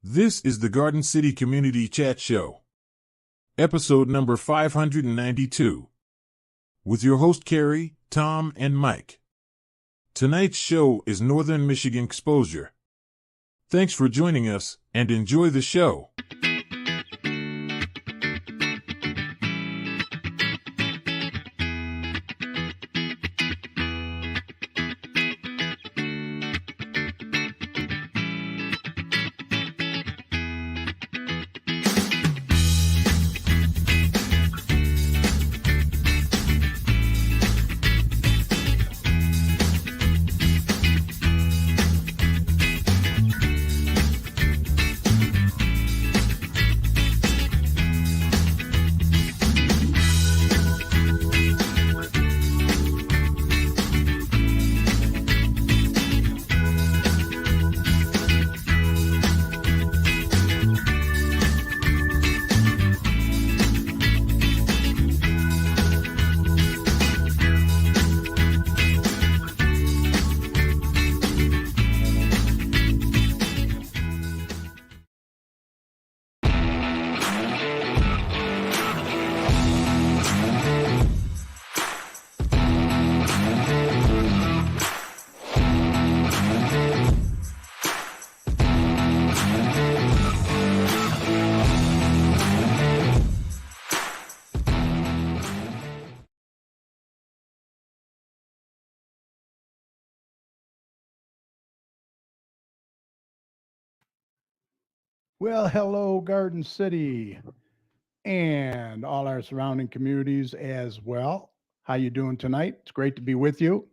This is the Garden City Community Chat Show, episode number 592, with your host Carrie, Tom, and Mike. Tonight's show is Northern Michigan Xposure. Thanks for joining us, and enjoy the show. Well, hello, Garden City, and all our surrounding communities as well. How you doing tonight? It's great to be with you.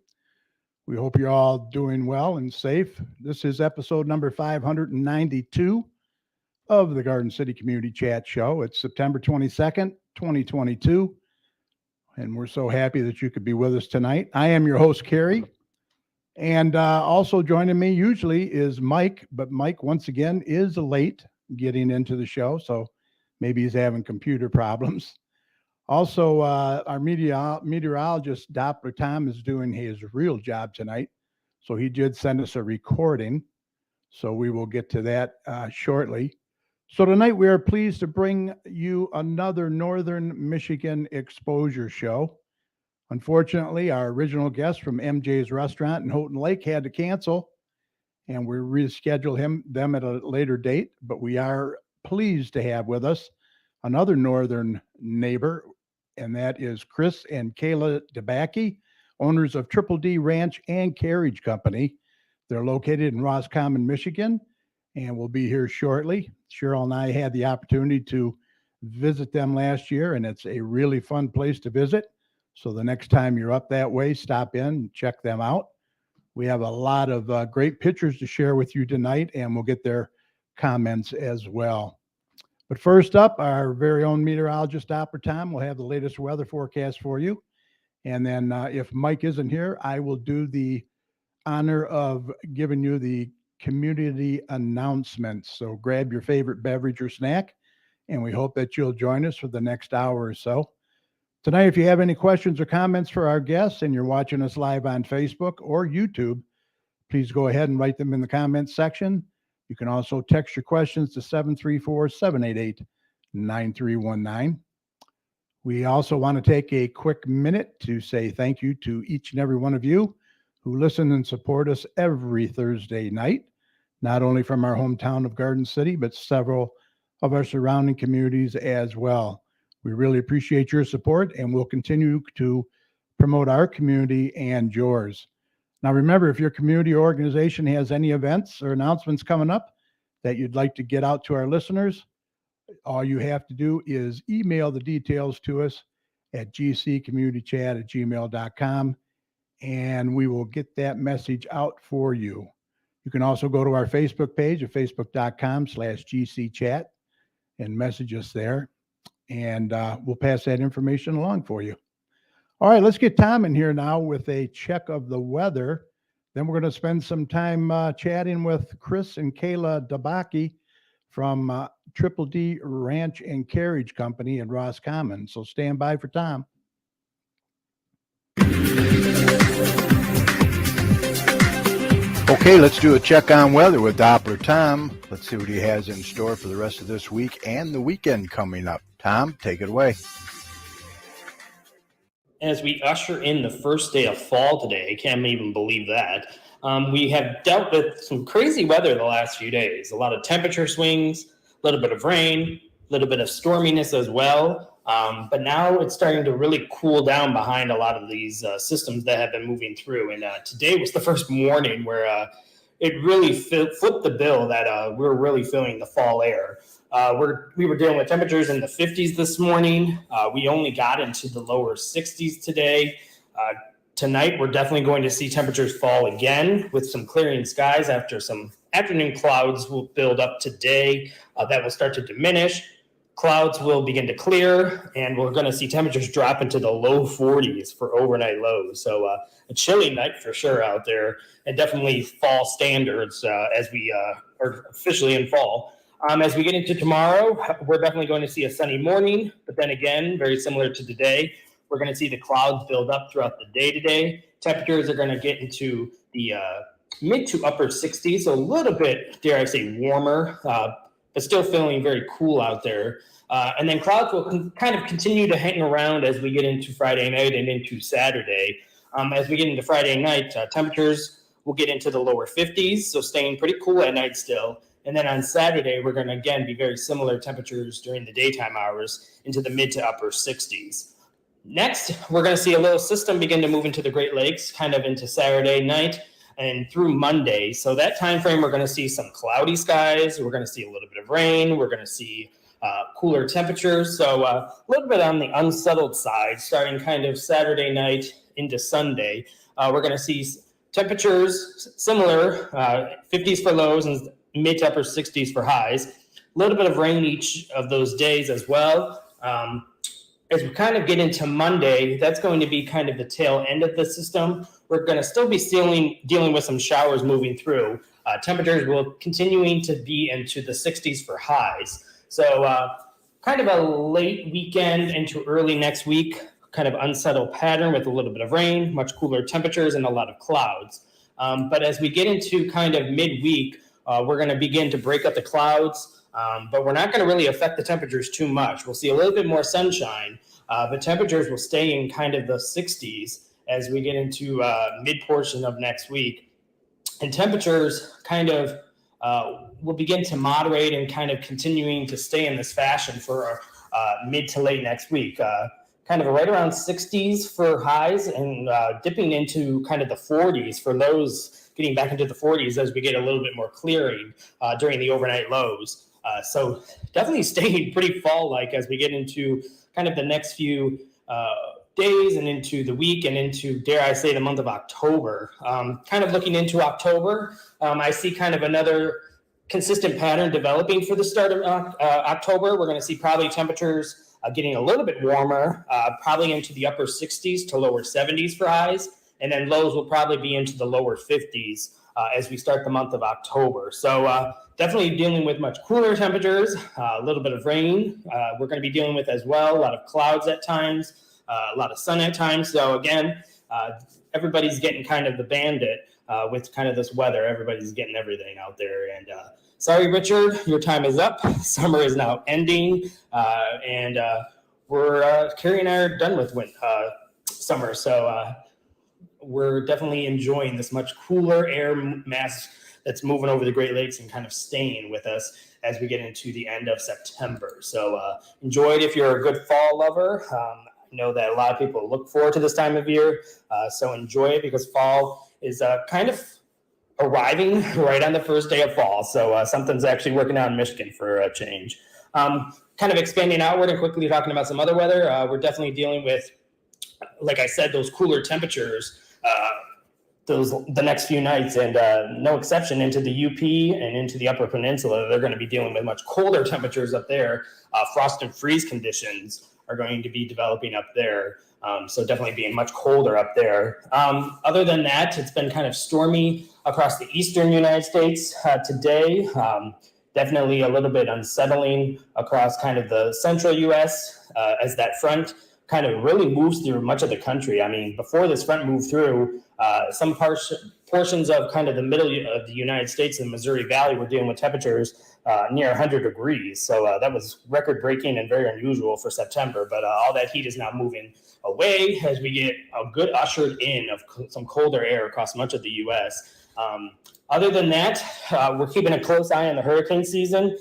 We hope you're all doing well and safe. This is episode number 592 of the Garden City Community Chat Show. It's September 22nd, 2022, and we're so happy that you could be with us tonight. I am your host, Carrie, and also joining me usually is Mike, but Mike, once again, is late getting into the show, so maybe he's having computer problems. Also, our meteorologist, Doppler Tom, is doing his real job tonight, so he did send us a recording, so we will get to that shortly. So tonight we are pleased to bring you another Northern Michigan Xposure show. Unfortunately, our original guest from MJ's Restaurant in Houghton Lake had to cancel, and we reschedule them at a later date, but we are pleased to have with us another northern neighbor, and that is Chris and Kayla DeBacke, owners of Triple D Ranch and Carriage Company. They're located in Roscommon, Michigan, and will be here shortly. Cheryl and I had the opportunity to visit them last year, and it's a really fun place to visit. So the next time you're up that way, stop in and check them out. We have a lot of great pictures to share with you tonight, and we'll get their comments as well. But first up, our very own meteorologist, Doppler Tom, will have the latest weather forecast for you. And then if Mike isn't here, I will do the honor of giving you the community announcements. So grab your favorite beverage or snack, and we hope that you'll join us for the next hour or so. Tonight, if you have any questions or comments for our guests and you're watching us live on Facebook or YouTube, please go ahead and write them in the comments section. You can also text your questions to 734-788-9319. We also want to take a quick minute to say thank you to each and every one of you who listen and support us every Thursday night, not only from our hometown of Garden City, but several of our surrounding communities as well. We really appreciate your support, and we'll continue to promote our community and yours. Now, remember, if your community or organization has any events or announcements coming up that you'd like to get out to our listeners, all you have to do is email the details to us at gccommunitychat@gmail.com, and we will get that message out for you. You can also go to our Facebook page at facebook.com/gcchat and message us there. And we'll pass that information along for you. All right, let's get Tom in here now with a check of the weather. Then we're going to spend some time chatting with Chris and Kayla DeBacke from Triple D Ranch and Carriage Company in Roscommon. So stand by for Tom. Okay, let's do a check on weather with Doppler Tom. Let's see what he has in store for the rest of this week and the weekend coming up. Tom, take it away. As we usher in the first day of fall today, I can't even believe that. We have dealt with some crazy weather the last few days. A lot of temperature swings, a little bit of rain, a little bit of storminess as well. But now it's starting to really cool down behind a lot of these systems that have been moving through. And today was the first morning where it really flipped the bill that we're really feeling the fall air. We were dealing with temperatures in the 50s this morning. We only got into the lower 60s today. Tonight, we're definitely going to see temperatures fall again with some clearing skies after some afternoon clouds will build up today. That will start to diminish. Clouds will begin to clear, and we're going to see temperatures drop into the low 40s for overnight lows. So a chilly night for sure out there, and definitely fall standards as we are officially in fall. As we get into tomorrow, we're definitely going to see a sunny morning, but then again, very similar to today, we're going to see the clouds build up throughout the day today. Temperatures are going to get into the mid to upper 60s, so a little bit, dare I say, warmer, but still feeling very cool out there. And then clouds will kind of continue to hang around as we get into Friday night and into Saturday. As we get into Friday night, temperatures will get into the lower 50s, so staying pretty cool at night still. And then on Saturday, we're going to, again, be very similar temperatures during the daytime hours into the mid to upper 60s. Next, we're going to see a little system begin to move into the Great Lakes, kind of into Saturday night and through Monday. So that time frame, we're going to see some cloudy skies. We're going to see a little bit of rain. We're going to see cooler temperatures. So a little bit on the unsettled side, starting kind of Saturday night into Sunday. We're going to see temperatures similar, 50s for lows and mid to upper 60s for highs. A little bit of rain each of those days as well. As we kind of get into Monday, that's going to be kind of the tail end of the system. We're going to still be dealing with some showers moving through. Temperatures will continuing to be into the 60s for highs. So kind of a late weekend into early next week, kind of unsettled pattern with a little bit of rain, much cooler temperatures, and a lot of clouds. But as we get into kind of midweek, we're going to begin to break up the clouds, but we're not going to really affect the temperatures too much. We'll see a little bit more sunshine, but temperatures will stay in kind of the 60s as we get into mid-portion of next week. And temperatures kind of will begin to moderate and kind of continuing to stay in this fashion for mid to late next week. Kind of right around 60s for highs and dipping into kind of the 40s for lows, getting back into the 40s as we get a little bit more clearing during the overnight lows. So definitely staying pretty fall-like as we get into kind of the next few days and into the week and into, dare I say, the month of October. Kind of looking into October, I see kind of another consistent pattern developing for the start of October. We're going to see probably temperatures getting a little bit warmer, probably into the upper 60s to lower 70s for highs, and then lows will probably be into the lower 50s as we start the month of October. So definitely dealing with much cooler temperatures, a little bit of rain. We're going to be dealing with as well, a lot of clouds at times, a lot of sun at times. So again, everybody's getting kind of the bandit with kind of this weather. Everybody's getting everything out there. And sorry, Richard, your time is up. Summer is now ending, and Carrie and I are done with summer. So we're definitely enjoying this much cooler air mass that's moving over the Great Lakes and kind of staying with us as we get into the end of September. So enjoy it if you're a good fall lover. I know that a lot of people look forward to this time of year, so enjoy it because fall is kind of arriving right on the first day of fall. So something's actually working out in Michigan for a change. Kind of expanding outward and quickly talking about some other weather, we're definitely dealing with, like I said, those cooler temperatures the next few nights, and no exception into the UP and into the Upper Peninsula. They're going to be dealing with much colder temperatures up there. Frost and freeze conditions are going to be developing up there. So definitely being much colder up there. Other than that, it's been kind of stormy across the eastern United States today. Definitely a little bit unsettling across kind of the central U.S. As that front kind of really moves through much of the country. I mean, before this front moved through, some portions of kind of the middle of the United States and Missouri Valley were dealing with temperatures near 100 degrees. So that was record breaking and very unusual for September. But all that heat is now moving away as we get a good ushered in of some colder air across much of the U.S. Other than that, we're keeping a close eye on the hurricane season.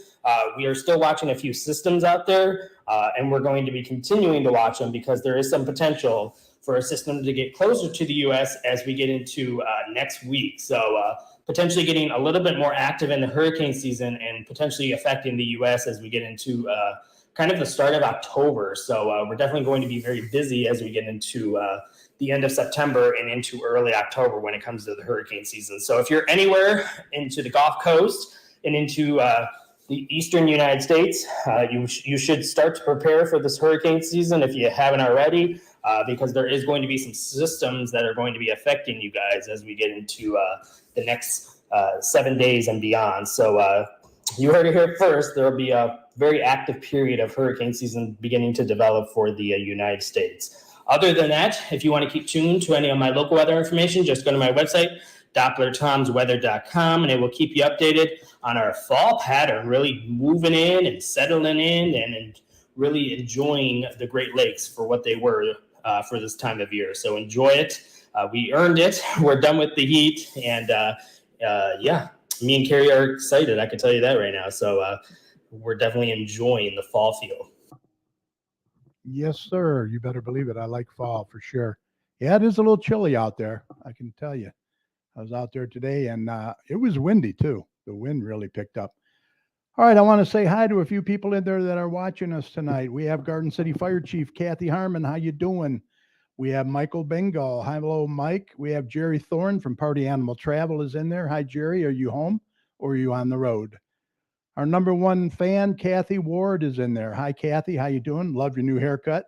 We are still watching a few systems out there, and we're going to be continuing to watch them because there is some potential for a system to get closer to the U.S. as we get into next week. So potentially getting a little bit more active in the hurricane season and potentially affecting the U.S. as we get into kind of the start of October. So we're definitely going to be very busy as we get into the end of September and into early October when it comes to the hurricane season. So if you're anywhere into the Gulf Coast and into the eastern United States, you should start to prepare for this hurricane season if you haven't already, because there is going to be some systems that are going to be affecting you guys as we get into the next 7 days and beyond. So you heard it here first. There will be a very active period of hurricane season beginning to develop for the United States. Other than that, if you want to keep tuned to any of my local weather information, just go to my website, DopplerTomsWeather.com, and it will keep you updated on our fall pattern, really moving in and settling in and really enjoying the Great Lakes for what they were for this time of year. So enjoy it. We earned it. We're done with the heat. And yeah, me and Carrie are excited. I can tell you that right now. So we're definitely enjoying the fall feel. Yes, sir. You better believe it. I like fall for sure. Yeah, it is a little chilly out there. I can tell you. I was out there today and it was windy too. The wind really picked up. All right. I want to say hi to a few people in there that are watching us tonight. We have Garden City Fire Chief Kathy Harmon. How you doing? We have Michael Bengal. Hi, hello, Mike. We have Jerry Thorne from Party Animal Travel is in there. Hi, Jerry. Are you home or are you on the road? Our number one fan, Kathy Ward, is in there. Hi, Kathy. How you doing? Love your new haircut.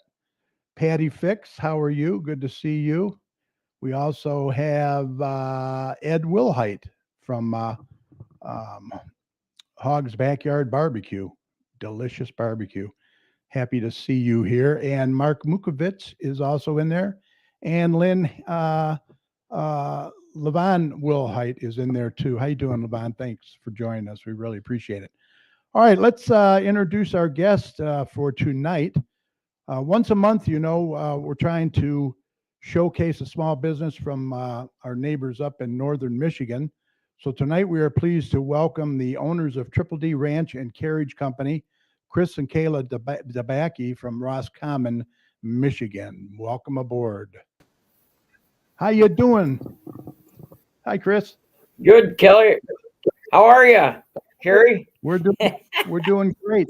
Patty Fix, how are you? Good to see you. We also have Ed Wilhite from Hog's Backyard Barbecue. Delicious barbecue. Happy to see you here. And Mark Mukovitz is also in there. And Lynn Levon Wilhite is in there too. How you doing, Levon? Thanks for joining us. We really appreciate it. All right, let's introduce our guest for tonight. Once a month, we're trying to showcase a small business from our neighbors up in northern Michigan. So tonight we are pleased to welcome the owners of Triple D Ranch and Carriage Company, Chris and Kayla Dabacki from Roscommon, Michigan. Welcome aboard. How you doing? Hi, Chris. Good, Kelly. How are you, Carrie? We're doing great.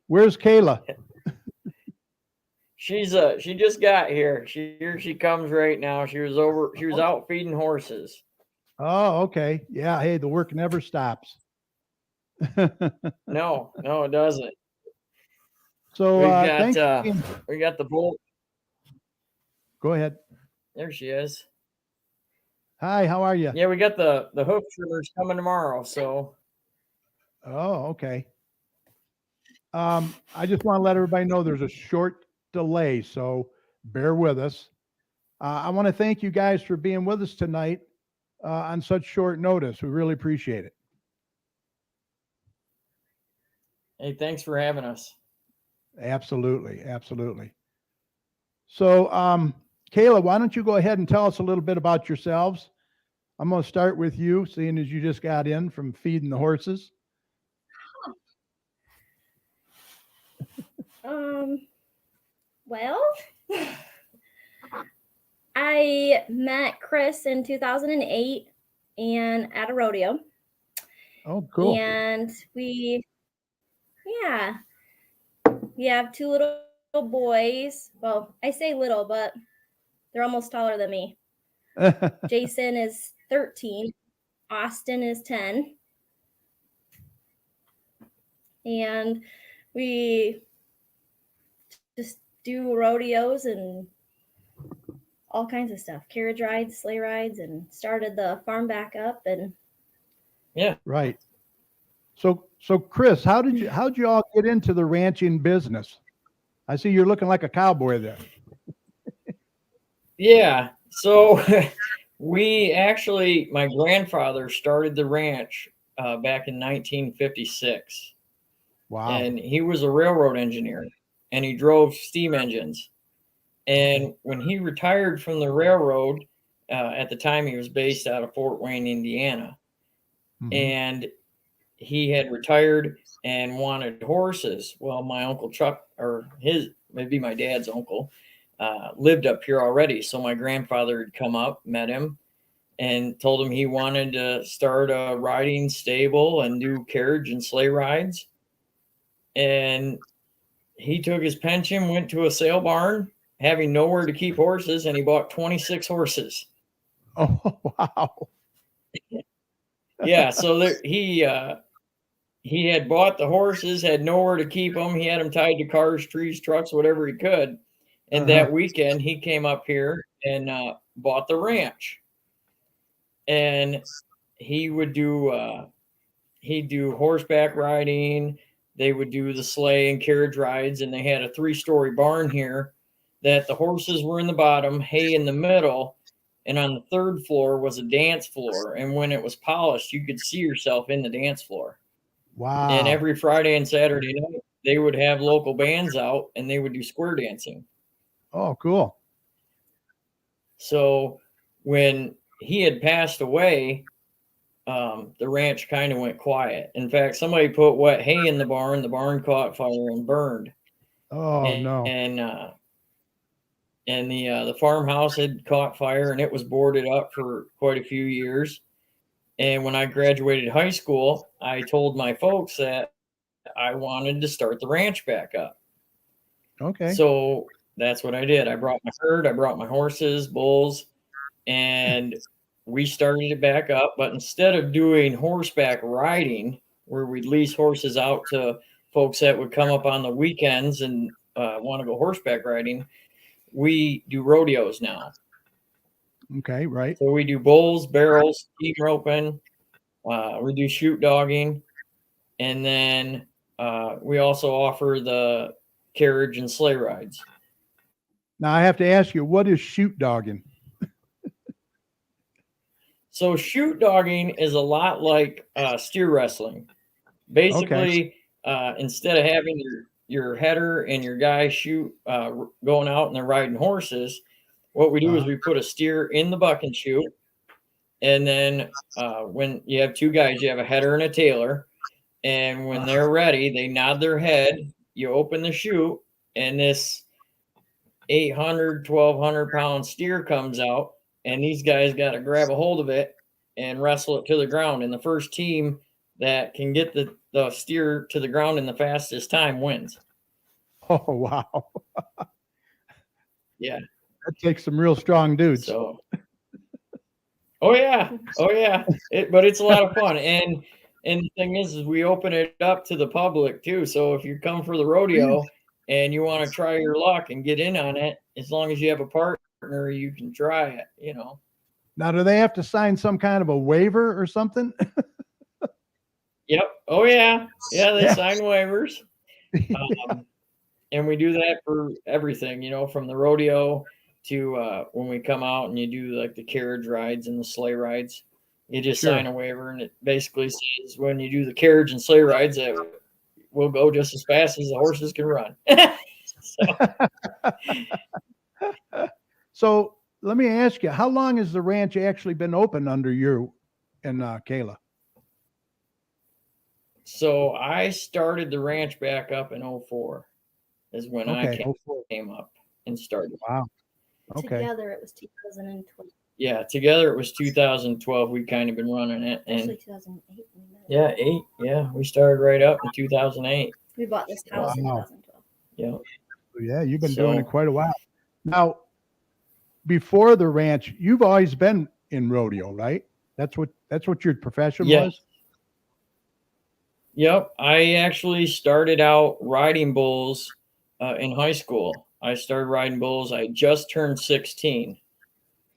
Where's Kayla? She just got here. Here she comes right now. She was out feeding horses. Oh, okay. Yeah. Hey, the work never stops. No, it doesn't. So we got the bull. Go ahead. There she is. Hi, how are you? Yeah, we got the hoof trimmers coming tomorrow. So. Oh, okay. I just want to let everybody know there's a short delay, so bear with us. I want to thank you guys for being with us tonight on such short notice. We really appreciate it. Hey, thanks for having us. Absolutely. So, Kayla, why don't you go ahead and tell us a little bit about yourselves? I'm going to start with you, seeing as you just got in from feeding the horses. Well, I met Chris in 2008 and at a rodeo. Oh, cool. And we have two little boys. Well, I say little, but they're almost taller than me. Jason is 13. Austin is 10. And we just do rodeos and all kinds of stuff, carriage rides, sleigh rides, and started the farm back up. And yeah, right. So Chris, how'd you all get into the ranching business? I see you're looking like a cowboy there. Yeah. So my grandfather started the ranch back in 1956. Wow. And he was a railroad engineer and he drove steam engines. And when he retired from the railroad, at the time he was based out of Fort Wayne, Indiana. Mhm. And he had retired and wanted horses. Well, my uncle Chuck, or maybe my dad's uncle, lived up here already. So my grandfather had come up, met him, and told him he wanted to start a riding stable and do carriage and sleigh rides. And he took his pension, went to a sale barn, having nowhere to keep horses, and he bought 26 horses. Oh, wow. Yeah, so he had bought the horses, had nowhere to keep them. He had them tied to cars, trees, trucks, whatever he could. And that weekend, he came up here and bought the ranch. And he would do he'd do horseback riding. They would do the sleigh and carriage rides, and they had a 3-story barn here that the horses were in the bottom, hay in the middle, and on the 3rd floor was a dance floor. And when it was polished, you could see yourself in the dance floor. Wow. And every Friday and Saturday night, they would have local bands out and they would do square dancing. Oh, cool. So when he had passed away, the ranch kind of went quiet. In fact, somebody put wet hay in the barn caught fire and burned. Oh, no. And the farmhouse had caught fire and it was boarded up for quite a few years. And when I graduated high school, I told my folks that I wanted to start the ranch back up. Okay. So that's what I did. I brought my herd, I brought my horses, bulls, and we started it back up. But instead of doing horseback riding, where we'd lease horses out to folks that would come up on the weekends and want to go horseback riding, we do rodeos now. Okay, right. So we do bulls, barrels, team roping. We do shoot dogging. And then we also offer the carriage and sleigh rides. Now I have to ask you, what is shoot dogging? So shoot dogging is a lot like steer wrestling. Basically, instead of having your header and your guy shoot going out and they're riding horses, what we do is we put a steer in the buck and shoot. And then when you have 2 guys, you have a header and a tailer. And when they're ready, they nod their head, you open the chute, and this 800, 1,200 pound steer comes out, and these guys got to grab a hold of it and wrestle it to the ground. And the first team that can get the steer to the ground in the fastest time wins. Oh, wow. Yeah. That takes some real strong dudes. So, oh yeah. But it's a lot of fun. And the thing is we open it up to the public too. So if you come for the rodeo and you want to try your luck and get in on it, as long as you have a partner, you can try it, you know. Now, do they have to sign some kind of a waiver or something? Yep. Oh yeah. Yeah, they sign waivers. And we do that for everything, you know, from the rodeo to when we come out and you do like the carriage rides and the sleigh rides. You just sign a waiver, and it basically says when you do the carriage and sleigh rides that we'll go just as fast as the horses can run. So let me ask you, how long has the ranch actually been open under you and Kayla? So I started the ranch back up in 2004 is when I came up and started. Wow. Okay. Together it was 2020. Yeah, together it was 2012. We've kind of been running it. And actually 2008. Yeah, 8. Yeah, we started right up in 2008. We bought this house in 2012. Yeah. Yeah, you've been doing it quite a while. Now, before the ranch, you've always been in rodeo, right? That's what your profession was? Yep. I actually started out riding bulls in high school. I started riding bulls. I just turned 16.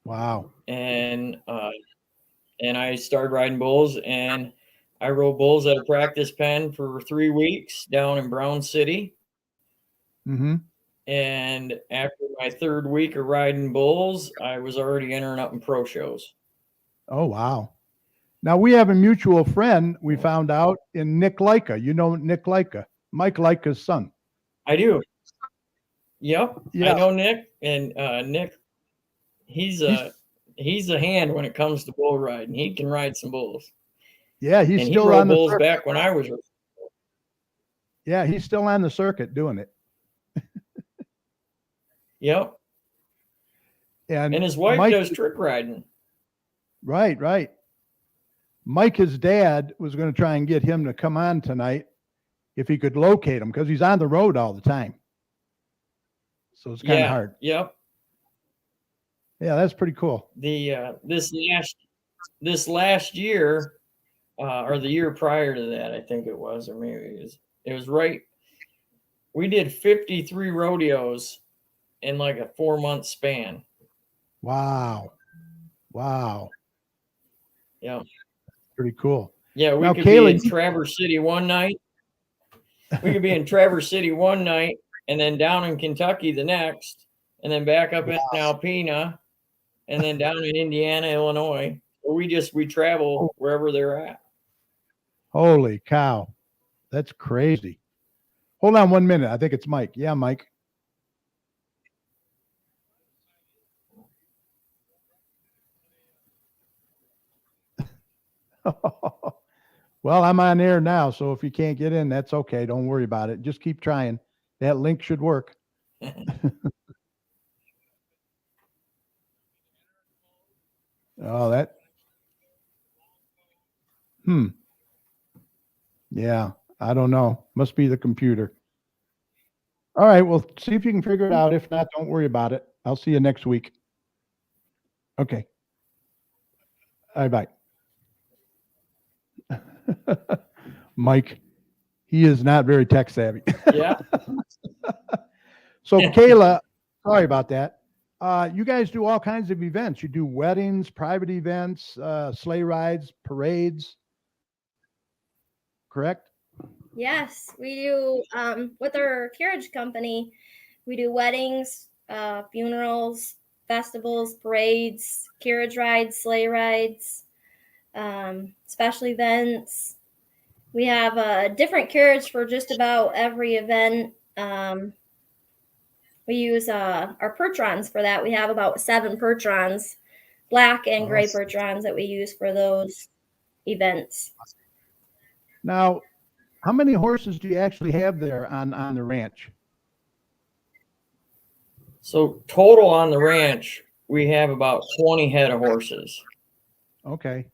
Wow. And I started riding bulls, and I rode bulls at a practice pen for 3 weeks down in Brown City. Mm-hmm. And after my 3rd week of riding bulls, I was already entering up in pro shows. Oh, wow. Now we have a mutual friend we found out in Nick Leica. You know Nick Leica, Mike Leica's son. I do. Yep. Yeah. I know Nick, and Nick, he's a hand when it comes to bull riding. He can ride some bulls. Yeah, he's And still he rode on the bulls circuit. back when I was. Yeah, he's still on the circuit doing it. Yep. And his wife Mike, does trick riding. Right. Mike, his dad, was going to try and get him to come on tonight if he could locate him, because he's on the road all the time. So it's kind of hard. Yep. Yeah, that's pretty cool. The this last year, or the year prior to that, I think it was, or maybe it was right. We did 53 rodeos in like a 4-month span. Wow. Yeah. Pretty cool. Yeah, we Now, could Kayla, be in Traverse City one night. We could be in Traverse City one night, and then down in Kentucky the next, and then back up in Alpena, and then down in Indiana, Illinois. We travel wherever they're at. Holy cow. That's crazy. Hold on 1 minute. I think it's Mike. Yeah, Mike. Well, I'm on air now, so if you can't get in, that's okay. Don't worry about it. Just keep trying. That link should work. Oh, that. Yeah, I don't know. Must be the computer. All right, well, see if you can figure it out. If not, don't worry about it. I'll see you next week. Okay. Bye. Mike, he is not very tech savvy. Yeah. So Kayla, sorry about that. You guys do all kinds of events. You do weddings, private events, sleigh rides, parades, correct? Yes, we do. With our carriage company, we do weddings, funerals, festivals, parades, carriage rides, sleigh rides, special events. We have a different carriage for just about every event. We use our pertrons for that. We have about 7 pertrons, black and gray pertrons that we use for those events. Now, how many horses do you actually have there on the ranch? So total on the ranch, we have about 20 head of horses. Okay.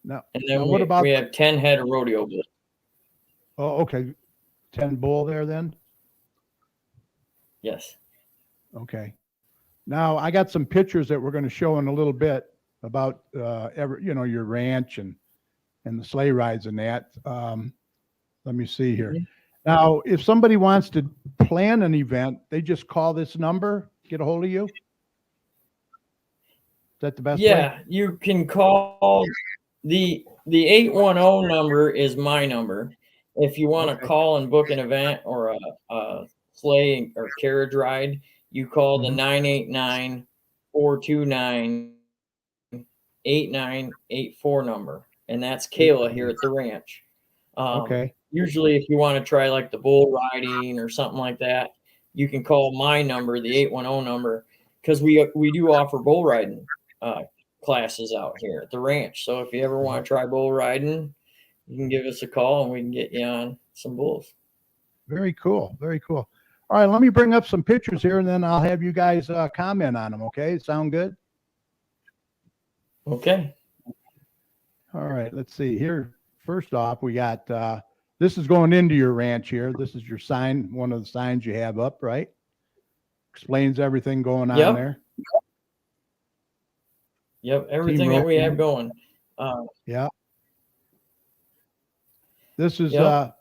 Now, and then what about we have 10 head of rodeo bulls. Oh, okay. 10 bull there then? Yes. Okay. Now I got some pictures that we're going to show in a little bit about your ranch and the sleigh rides and that. Let me see here. Now, if somebody wants to plan an event, they just call this number, get a hold of you. Is that the best way? Yeah, you can call the 810 number is my number. If you want to call and book an event or a sleigh or carriage ride, you call the 989-429-8984 number. And that's Kayla here at the ranch. Usually if you want to try like the bull riding or something like that, you can call my number, the 810 number, because we do offer bull riding classes out here at the ranch. So if you ever want to try bull riding, you can give us a call and we can get you on some bulls. Very cool. Very cool. All right, let me bring up some pictures here and then I'll have you guys comment on them. Okay. Sound good? Okay. All right. Let's see here. First off, we got, this is going into your ranch here. This is your sign, one of the signs you have up, right? Explains everything going on there. Yep. Everything that we have going. Yeah. This is, there's a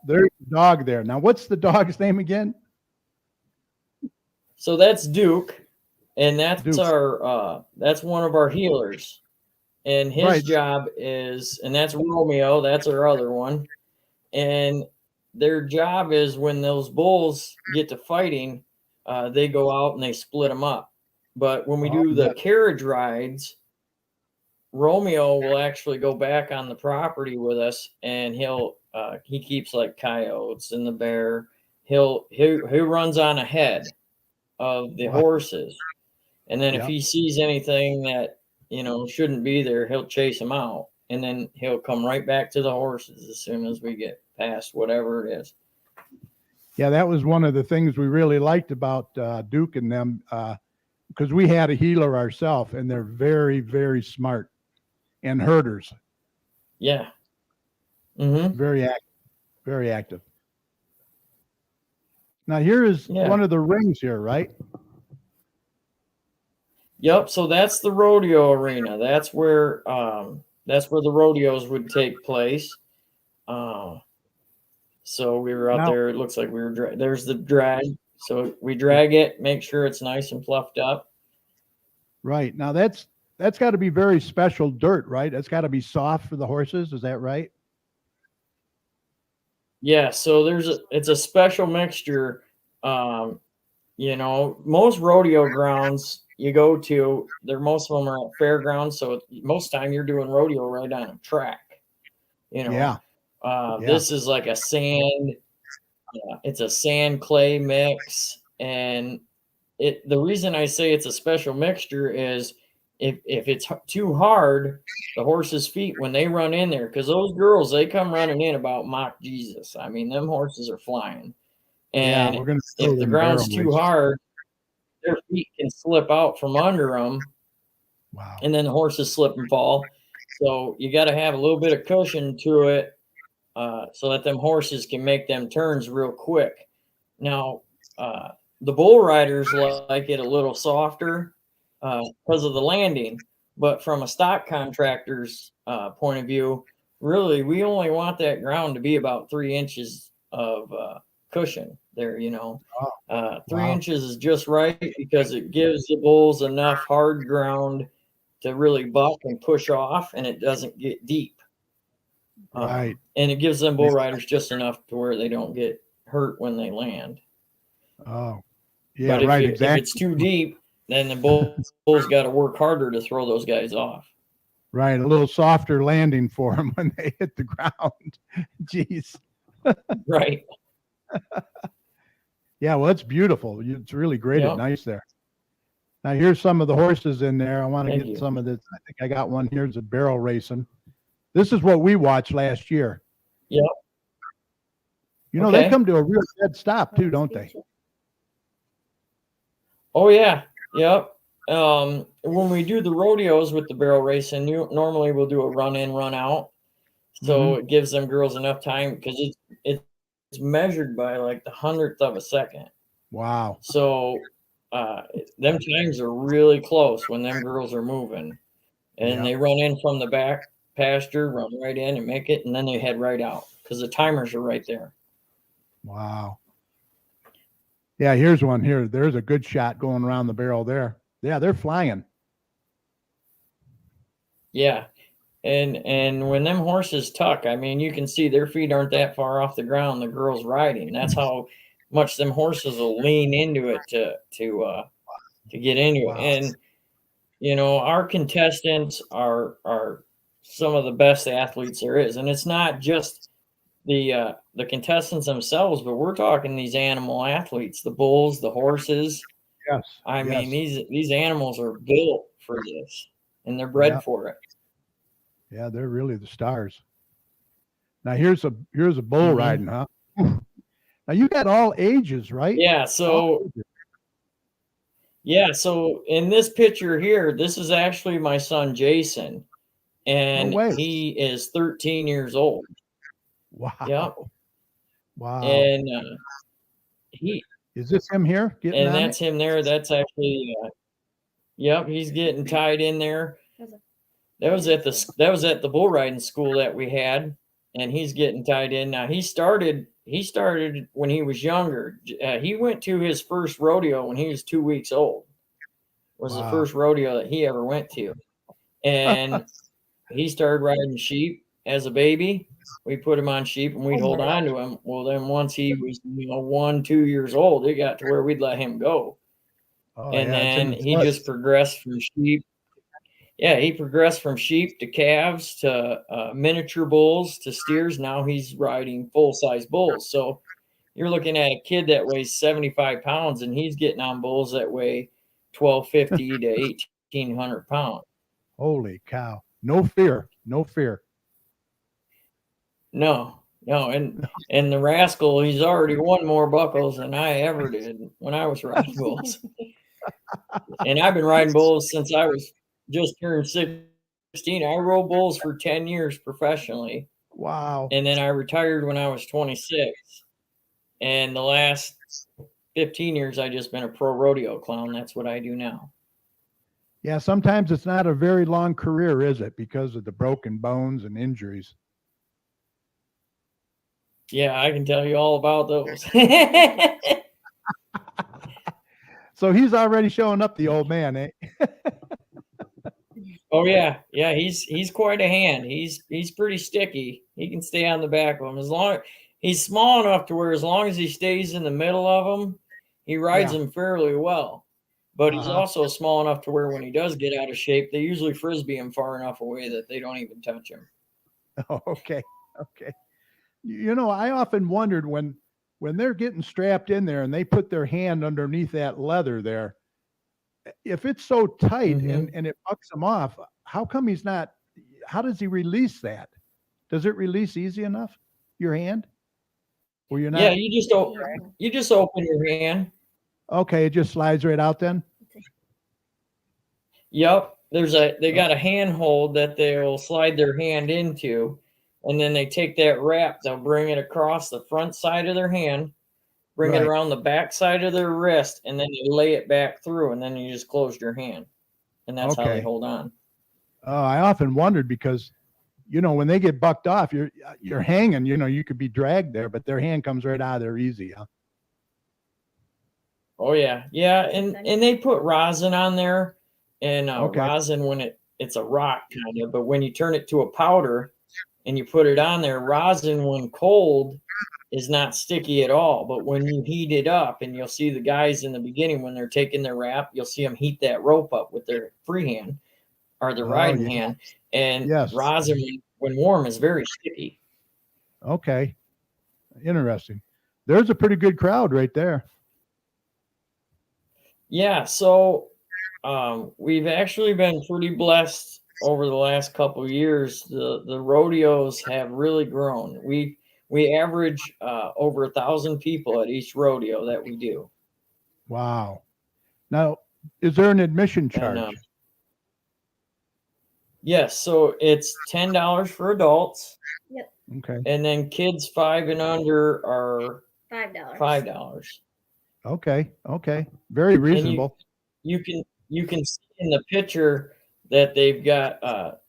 dog there. Now, what's the dog's name again? So that's Duke. And that's that's one of our healers. And his job is, and that's Romeo, that's our other one. And their job is when those bulls get to fighting, they go out and they split them up. But when we do the carriage rides, Romeo will actually go back on the property with us, and he keeps like coyotes and the bear. He runs on ahead of the horses, and then if he sees anything that shouldn't be there, he'll chase them out, and then he'll come right back to the horses as soon as we get past whatever it is. Yeah, that was one of the things we really liked about Duke and them, because we had a healer ourselves, and they're very, very smart and herders. Yeah. Very active. Very active. Now here is one of the rings here, right? Yep. So that's the rodeo arena. That's where the rodeos would take place. So we were out there. It looks like we were. There's the drag. So we drag it, make sure it's nice and fluffed up. Right. Now that's got to be very special dirt, right? That's got to be soft for the horses. Is that right? Yeah. So it's a special mixture. Most rodeo grounds you go to, most of them are at fairgrounds. So most time you're doing rodeo right on a track. This is like a sand. It's a sand clay mix, and the reason I say it's a special mixture is if it's too hard, the horse's feet when they run in there, because those girls, they come running in about mock Jesus. I mean, them horses are flying, and if the ground's too hard, their feet can slip out from under them. Wow! And then the horses slip and fall. So you got to have a little bit of cushion to it. So that them horses can make them turns real quick. Now, the bull riders like it a little softer because of the landing. But from a stock contractor's point of view, really, we only want that ground to be about 3 inches of cushion there, 3 inches is just right because it gives the bulls enough hard ground to really buck and push off, and it doesn't get deep. Right. And it gives them bull riders just enough to where they don't get hurt when they land. Oh, yeah, but right. Exactly. If it's too deep, then the bulls got to work harder to throw those guys off. Right. A little softer landing for them when they hit the ground. Jeez. Right. Yeah. Well, it's beautiful. It's really great and nice there. Now, here's some of the horses in there. I want to get some of this. I think I got one here. It's a barrel racing. This is what we watched last year. Yep. They come to a real dead stop too, don't they? Oh yeah. Yep. When we do the rodeos with the barrel racing, normally we'll do a run in, run out. So it gives them girls enough time because it's measured by like the 100th of a second. Wow. So them times are really close when them girls are moving, and they run in from the back pasture, run right in and make it, and then they head right out because the timers are right there. Wow. Yeah, here's one here. There's a good shot going around the barrel there. Yeah, they're flying. Yeah. And when them horses tuck, I mean, you can see their feet aren't that far off the ground, the girl's riding. That's how much them horses will lean into it to get into it. And our contestants are some of the best athletes there is. And it's not just the contestants themselves, but we're talking these animal athletes, the bulls, the horses. Yes. I mean, these animals are built for this, and they're bred for it. Yeah, they're really the stars. Now here's a bull riding, huh? Now you got all ages, right? Yeah. So in this picture here, this is actually my son Jason, and he is 13 years old. Wow. Yep. Wow. And is this him here? That's him there. That's actually yep, he's getting tied in there. That was at the bull riding school that we had, and he's getting tied in. Now he started when he was younger. He went to his first rodeo when he was 2 weeks old. Was the first rodeo that he ever went to. And he started riding sheep, as a baby. We put him on sheep and we'd hold on to him. Well, then once he was 1, 2 years old, it got to where we'd let him go. And then he just progressed from sheep. Yeah, he progressed from sheep to calves to miniature bulls to steers. Now he's riding full-size bulls. So you're looking at a kid that weighs 75 pounds, and he's getting on bulls that weigh 1,250 to 1,800 pounds. Holy cow. No fear. No fear. No. And the rascal, he's already won more buckles than I ever did when I was riding bulls. And I've been riding bulls since I was just turned 16. I rode bulls for 10 years professionally. Wow. And then I retired when I was 26. And the last 15 years, I just been a pro rodeo clown. That's what I do now. Yeah, sometimes it's not a very long career, is it? Because of the broken bones and injuries. Yeah, I can tell you all about those. So he's already showing up, the old man, eh? Oh yeah, he's quite a hand. He's pretty sticky. He can stay on the back of them he's small enough to where as long as he stays in the middle of them, he rides them fairly well. But he's also small enough to where when he does get out of shape, they usually frisbee him far enough away that they don't even touch him. Oh, okay. I often wondered when they're getting strapped in there and they put their hand underneath that leather there, if it's so tight and it bucks him off, how does he release that? Does it release easy enough, your hand? Or you're not? Yeah, you just open your hand. Okay, it just slides right out then? Yep. They got a hand hold that they'll slide their hand into, and then they take that wrap, they'll bring it across the front side of their hand, bring it around the back side of their wrist, and then you lay it back through, and then you just close your hand. And that's how they hold on. Oh, I often wondered because, when they get bucked off, you're hanging, you could be dragged there, but their hand comes right out of there easy, huh? Oh yeah. Yeah. And they put rosin on there, and rosin when it's a rock kind of, but when you turn it to a powder and you put it on there, rosin when cold is not sticky at all. But when you heat it up, and you'll see the guys in the beginning when they're taking their wrap, you'll see them heat that rope up with their free hand or their riding hand. And rosin when warm is very sticky. Okay. Interesting. There's a pretty good crowd right there. Yeah. So we've actually been pretty blessed over the last couple of years. The rodeos have really grown. We average over 1,000 people at each rodeo that we do. Wow. Now, is there an admission charge? And, yes. So it's $10 for adults. Yep. Okay. And then kids 5 and under are $5. Okay. Very reasonable. You can see in the picture that they've got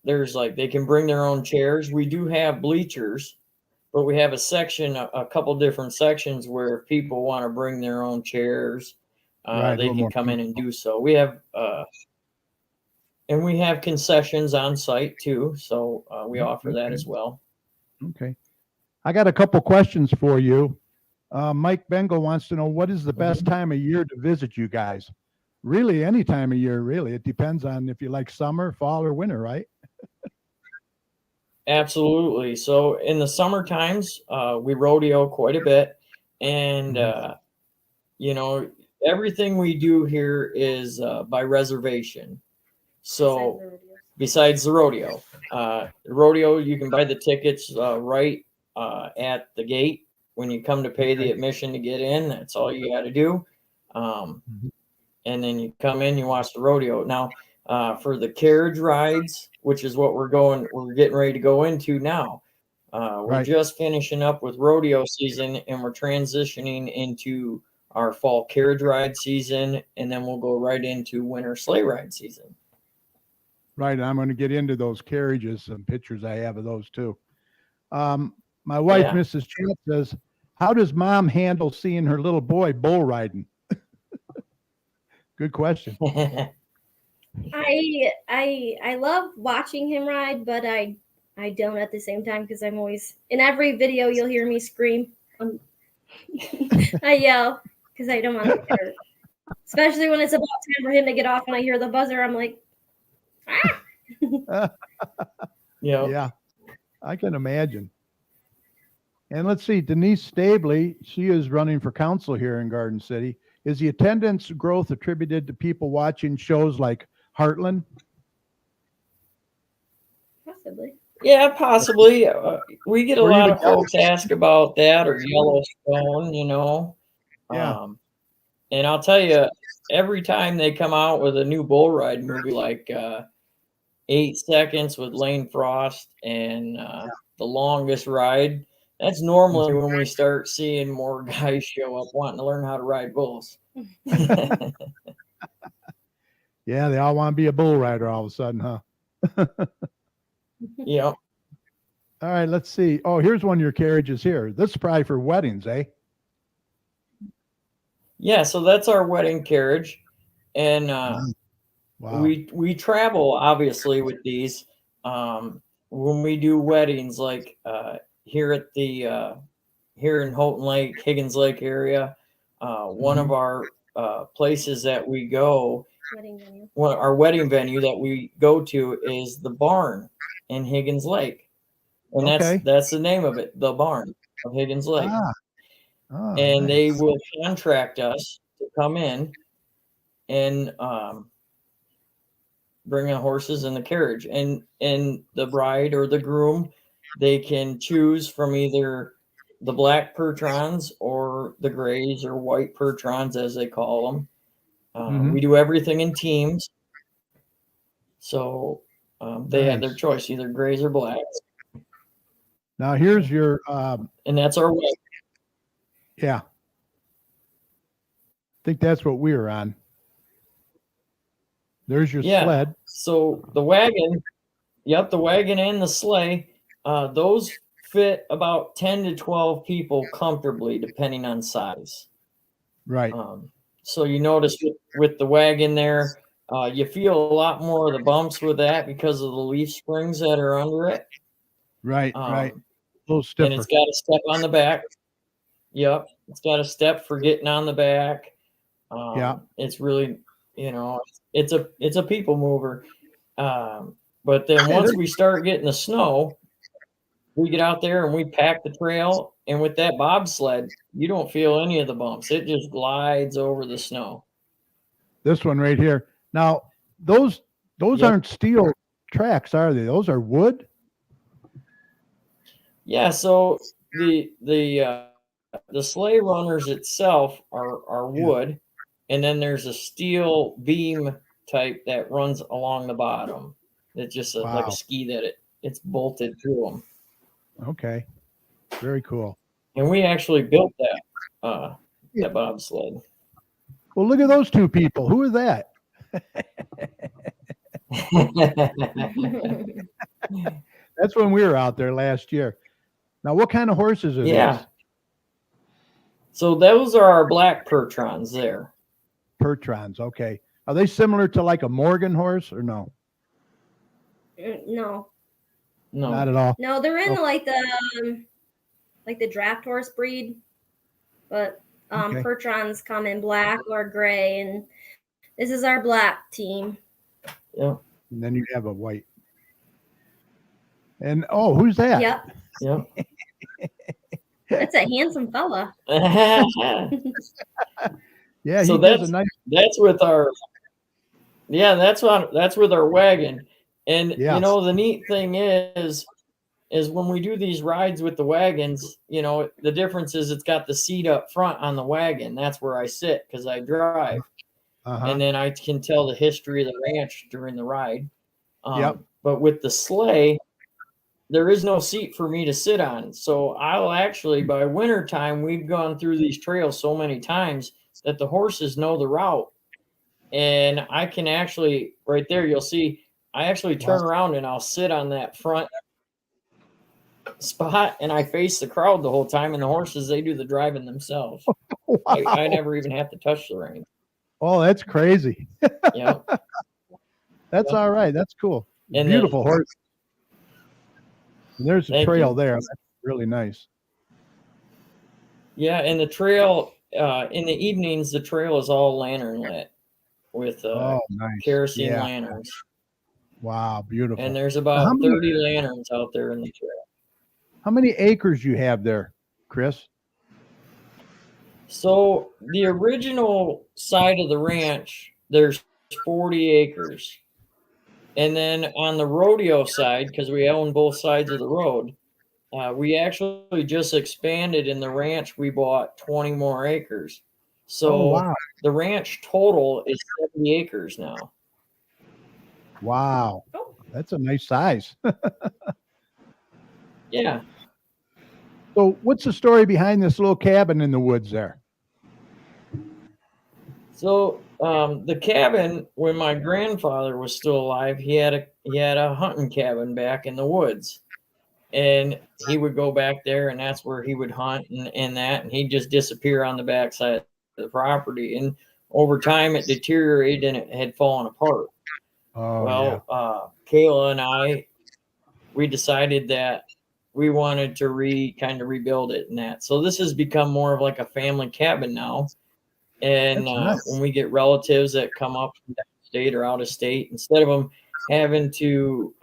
they can bring their own chairs. We do have bleachers, but we have a couple different sections where if people want to bring their own chairs, they can come in and do so. We have and we have concessions on site too, so we offer that as well. Okay. I got a couple questions for you. Mike Bengal wants to know, what is the best time of year to visit you guys? Really, any time of year, really. It depends on if you like summer, fall, or winter, right? Absolutely. So in the summer times, we rodeo quite a bit. And, everything we do here is by reservation. So besides the rodeo, you can buy the tickets right at the gate. When you come to pay the admission to get in, that's all you got to do. And then you come in, you watch the rodeo. Now, for the carriage rides, which is what we're getting ready to go into now. We're just finishing up with rodeo season, and we're transitioning into our fall carriage ride season, and then we'll go right into winter sleigh ride season. Right. I'm going to get into those carriages, some pictures I have of those too. My wife, Mrs. Champ, says, how does mom handle seeing her little boy bull riding? Good question. I love watching him ride, but I I don't at the same time because I'm always in every video. You'll hear me scream. I yell because I don't want to get hurt. Especially when it's about time for him to get off and I hear the buzzer. I'm like, ah. Yeah, I can imagine. And let's see, Denise Stabley, she is running for council here in Garden City. Is the attendance growth attributed to people watching shows like Heartland? Possibly. Yeah, possibly. We get a Or lot even of folks ask about that or Yellowstone, you know. Yeah. And I'll tell you, every time they come out with a new bull ride movie like 8 Seconds with Lane Frost and The Longest Ride, that's normally when we start seeing more guys show up wanting to learn how to ride bulls. Yeah, they all want to be a bull rider all of a sudden, huh? Yeah. All right, let's see. Oh, here's one of your carriages here. This is probably for weddings, eh? Yeah, so that's our wedding carriage. And wow. we travel obviously with these when we do weddings, like here at the here in Houghton Lake, Higgins Lake area. One of our places that we go, our wedding venue that we go to is the barn in Higgins Lake, and that's the name of it, the barn of Higgins Lake. And nice. they will contract us to come in and bring the horses in the carriage, and the bride or the groom, they can choose from either the black Pertrons or the grays or white Pertrons, as they call them. We do everything in teams, so they have their choice, either grays or blacks. Now here's your and that's our way. Yeah, I think that's what we were on. There's your sled. So the wagon, the wagon and the sleigh, those fit about 10 to 12 people comfortably, depending on size. Right. So you notice with the wagon there, you feel a lot more of the bumps with that because of the leaf springs that are under it. Right, right. A little stiffer. And it's got a step on the back. Yep. It's got a step for getting on the back. It's really, it's a people mover. But then once we start getting the snow, we get out there and we pack the trail, and with that bobsled, you don't feel any of the bumps. It just glides over the snow. This one right here. Now, those aren't steel tracks, are they? Those are wood? Yeah, so the sleigh runners itself are wood, and then there's a steel beam type that runs along the bottom. It's just like a ski that it's bolted to them. Okay, very cool. And we actually built that bobsled. Well, look at those two people. Who is that? That's when we were out there last year. Now, what kind of horses are these? So those are our black Pertrons there. Pertrons, okay. Are they similar to like a Morgan horse or no? No. No. Not at all. No, they're in like the draft horse breed, but Pertrons come in black or gray, and this is our black team. Yeah. And then you have a white. And who's that? Yep. Yep. That's a handsome fella. Yeah, so that's with our that's with our wagon. And the neat thing is when we do these rides with the wagons, the difference is it's got the seat up front on the wagon. That's where I sit because I drive. And then I can tell the history of the ranch during the ride. But with the sleigh, there is no seat for me to sit on. So I'll actually, by winter time, we've gone through these trails so many times that the horses know the route. And I can actually, right there, you'll see, I actually turn around and I'll sit on that front spot and I face the crowd the whole time. And the horses, they do the driving themselves. I never even have to touch the reins. Oh, that's crazy. Yeah. That's all right. That's cool. And beautiful horse. And there's a Thank trail you. there. That's really nice. Yeah, and the trail in the evenings, the trail is all lantern lit with Oh, nice. kerosene Yeah. lanterns. Wow, beautiful. And there's Now, about 30 lanterns out there in the trail. how many acres you have there, Chris? So the original side of the ranch, there's 40 acres. And then on the rodeo side, because we own both sides of the road, we actually just expanded in the ranch. We bought 20 more acres. So Oh, wow. the ranch total is 70 acres now. Wow. Oh, That's a nice size. Yeah. So what's the story behind this little cabin in the woods there? So the cabin, when my grandfather was still alive, he had a hunting cabin back in the woods, and he would go back there, and that's where he would hunt and he'd just disappear on the backside of the property. And over time, it deteriorated and it had fallen apart. Oh, Well, Kayla and I, we decided that we wanted to kind of rebuild it and that. So this has become more of like a family cabin now. And That's nice. when we get relatives that come up from state or out of state, instead of them having to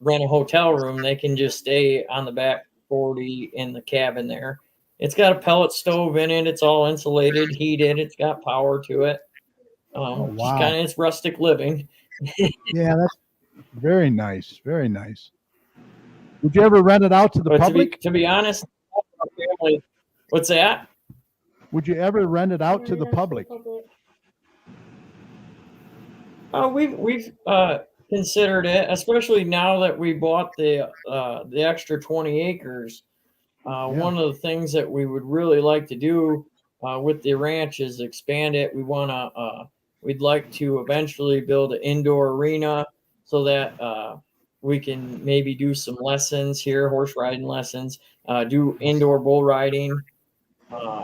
rent a hotel room, they can just stay on the back 40 in the cabin there. It's got a pellet stove in it. It's all insulated, heated. It's got power to it. Oh, Just wow. kind of it's rustic living. Yeah, that's very nice. Very nice. Would you ever rent it out to the But public? to be honest, our family, what's that? Would you ever rent it out to the Rent it public? We've considered it, especially now that we bought the extra 20 acres. One of the things that we would really like to do with the ranch is expand it. We'd like to eventually build an indoor arena so that we can maybe do some lessons here, horse riding lessons, do indoor bull riding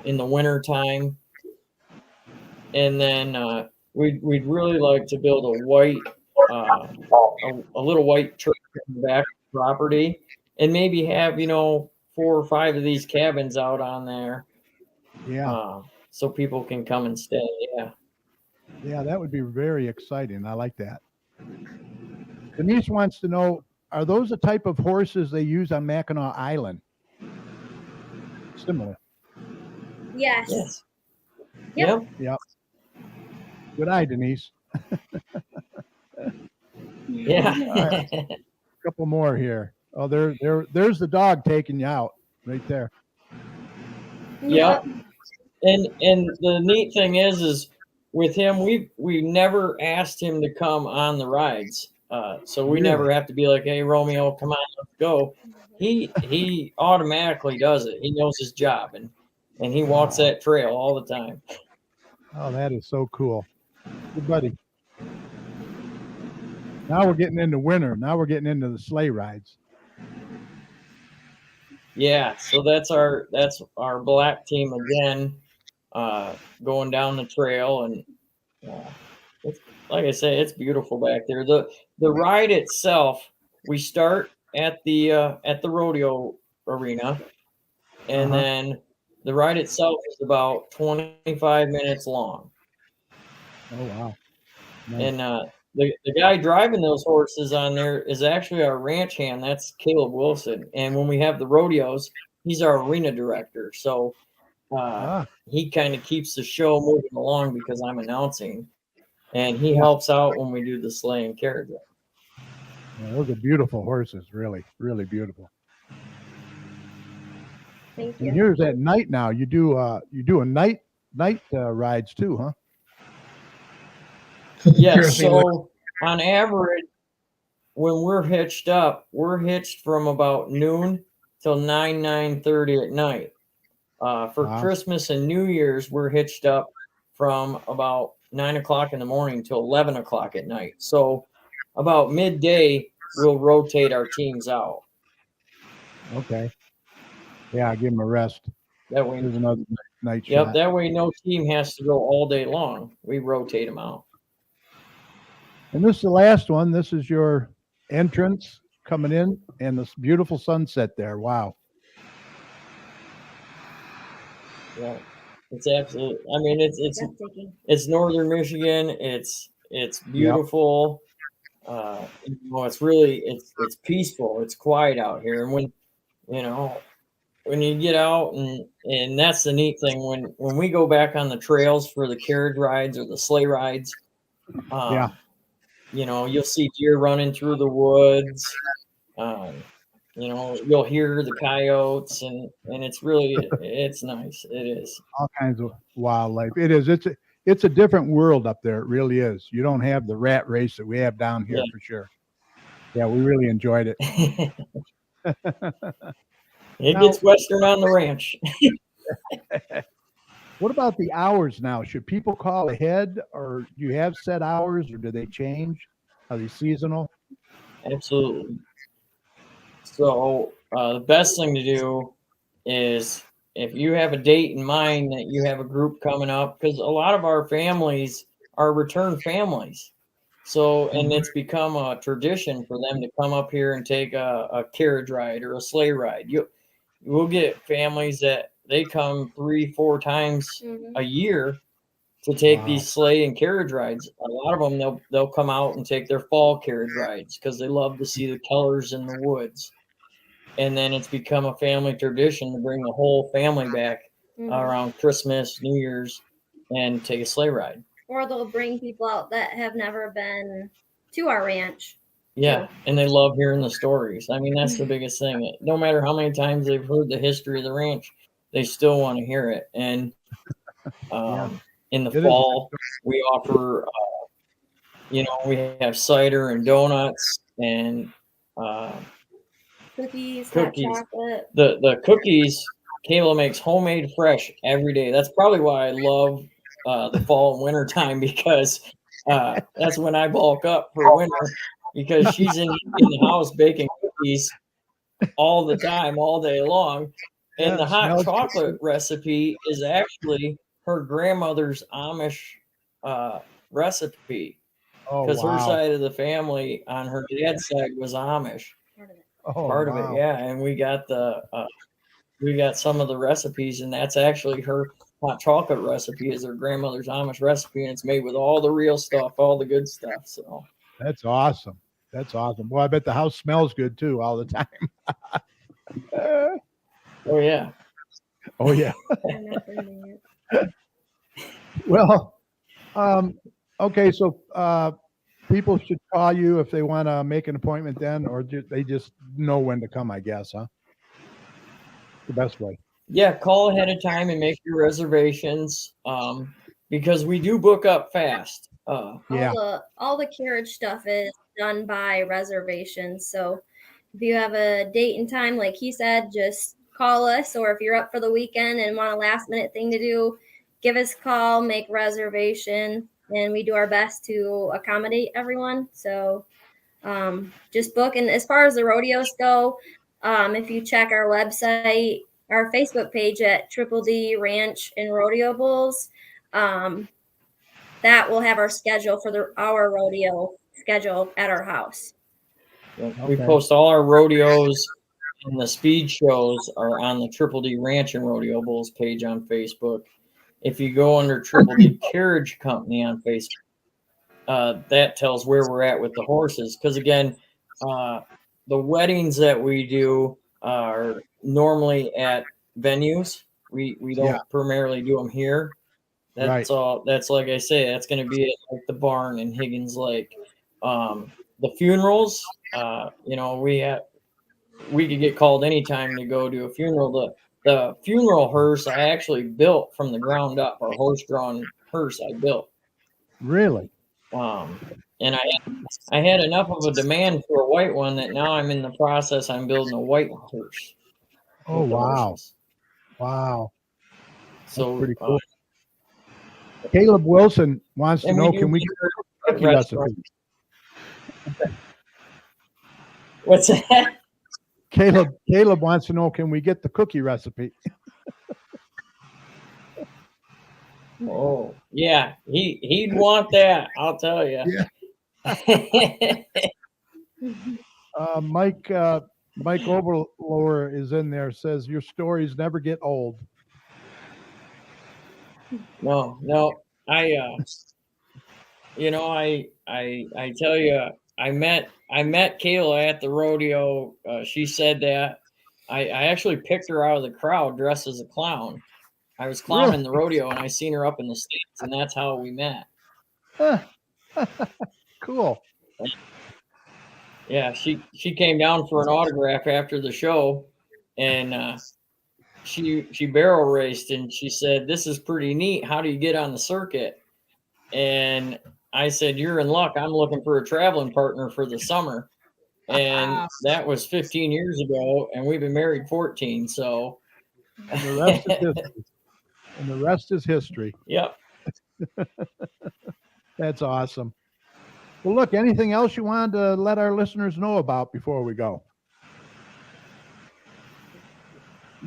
in the winter time. And then we'd really like to build a little white church in the back of the property, and maybe have 4 or 5 of these cabins out on there, Yeah. so people can come and stay. Yeah, that would be very exciting. I like that. Denise wants to know, are those the type of horses they use on Mackinac Island? Similar. yes. Yes. Yep. Yep. Good eye, Denise. Yeah. A couple more here. Oh, there's the dog taking you out right there. Yep. And the neat thing is with him, we never asked him to come on the rides. So we never have to be like, hey, Romeo, come on, let's go. He automatically does it. He knows his job, and he walks that trail all the time. Oh, that is so cool. Good buddy. Now we're getting into winter. Now we're getting into the sleigh rides. Yeah, so that's our black team again, going down the trail, and it's, like I say, it's beautiful back there. The ride itself, we start at the rodeo arena, and then the ride itself is about 25 minutes long. Oh, wow. Nice. And the guy driving those horses on there is actually our ranch hand. That's Caleb Wilson. And when we have the rodeos, he's our arena director. So he kind of keeps the show moving along because I'm announcing, and he helps out when we do the sleigh and carriage. Yeah, those are beautiful horses, really, really beautiful. Thank And you. here's at night now. You do a night rides too, huh? Yes. So on average, when we're hitched up, we're hitched from about noon till 9:30 at night. For Christmas and New Year's, we're hitched up from about 9 o'clock in the morning till 11 o'clock at night. So about midday, we'll rotate our teams out. Okay. Yeah, give them a rest. That way, there's another night yep. shot. That way, no team has to go all day long. We rotate them out. And this is the last one. This is your entrance coming in and this beautiful sunset there. Wow. Yeah, it's absolutely. I mean, breathtaking. it's northern Michigan. It's beautiful. You know, it's really it's peaceful. It's quiet out here, and you know when you get out and that's the neat thing when we go back on the trails for the carriage rides or the sleigh rides. Yeah. You know, you'll see deer running through the woods. You know, you'll hear the coyotes, and it's nice. It is. All kinds of wildlife. It is. It's a different world up there. It really is. You don't have the rat race that we have down here for sure. Yeah, we really enjoyed it. It Now- gets western on the ranch. What about the hours now? Should people call ahead, or do you have set hours, or do they change? Are they seasonal? Absolutely. So the best thing to do is if you have a date in mind that you have a group coming up, because a lot of our families are return families. So, and it's become a tradition for them to come up here and take a carriage ride or a sleigh ride. We'll get families that they come 3-4 times a year to take Wow. these sleigh and carriage rides. A lot of them they'll come out and take their fall carriage rides because they love to see the colors in the woods. And then it's become a family tradition to bring the whole family back around Christmas, New Year's, and take a sleigh ride. Or they'll bring people out that have never been to our ranch. Yeah, and they love hearing the stories. I mean, that's the biggest thing. No matter how many times they've heard the history of the ranch, they still want to hear it. And in the fall, we offer, you know, we have cider and donuts and cookies. Hot chocolate. The cookies, Kayla makes homemade fresh every day. That's probably why I love the fall and winter time, because that's when I bulk up for winter, because she's in the house baking cookies all the time, all day long. And the hot chocolate recipe is actually her grandmother's Amish recipe, because her side of the family on her dad's side was Amish. Part of it, yeah. And we got some of the recipes, and that's actually her hot chocolate recipe is her grandmother's Amish recipe, and it's made with all the real stuff, all the good stuff. So that's awesome. That's awesome. Well, I bet the house smells good too all the time. Oh yeah. Oh yeah. Well, okay. So people should call you if they want to make an appointment then, or they just know when to come, I guess, huh? The best way. Yeah, call ahead of time and make your reservations, because we do book up fast. All the carriage stuff is done by reservations. So if you have a date and time, like he said, just call us. Or if you're up for the weekend and want a last minute thing to do, give us a call, make reservation, and we do our best to accommodate everyone. So just book. And as far as the rodeos go, if you check our website, our Facebook page at Triple D Ranch and Rodeo Bulls, that will have our schedule for our rodeo schedule at our house. We post all our rodeos, and the speed shows are on the Triple D Ranch and Rodeo Bulls page on Facebook. If you go under Triple D Carriage Company on Facebook, that tells where we're at with the horses. Because again, the weddings that we do are normally at venues. We don't primarily do them here. That's all. That's like I say. That's going to be at like the barn in Higgins Lake. The funerals, you know, we could get called anytime to go to a funeral. The funeral hearse I actually built from the ground up. Our horse-drawn hearse I built. Really? And I had enough of a demand for a white one that now I'm in the process. I'm building a white hearse. Oh wow! Wow. So pretty cool. Caleb Wilson wants to know, can we get a cookie recipe? What's that? Caleb wants to know, can we get the cookie recipe? Oh, yeah. He'd want that, I'll tell you. Yeah. Mike Overlower is in there. Says your stories never get old. No. I tell you, I met Kayla at the rodeo. She said that I actually picked her out of the crowd dressed as a clown. I was clowning the rodeo and I seen her up in the States, and that's how we met. Cool. Yeah, she came down for an autograph after the show, and she barrel raced, and she said, "This is pretty neat. How do you get on the circuit?" And I said, "You're in luck. I'm looking for a traveling partner for the summer." And that was 15 years ago, and we've been married 14. So And the rest is history. And the rest is history. Yep. That's awesome. Well, look, anything else you wanted to let our listeners know about before we go?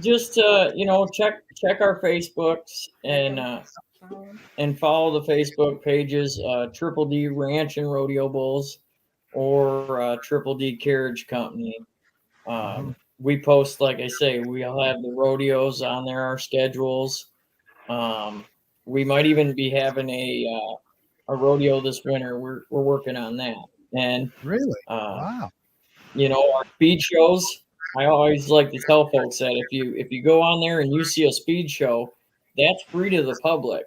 Just check our Facebooks and follow the Facebook pages, Triple D Ranch and Rodeo Bulls, or Triple D Carriage Company. We post, like I say, we'll have the rodeos on there, our schedules. We might even be having a rodeo this winter. We're working on that. And really, wow. Our speed shows. I always like to tell folks that if you go on there and you see a speed show, that's free to the public.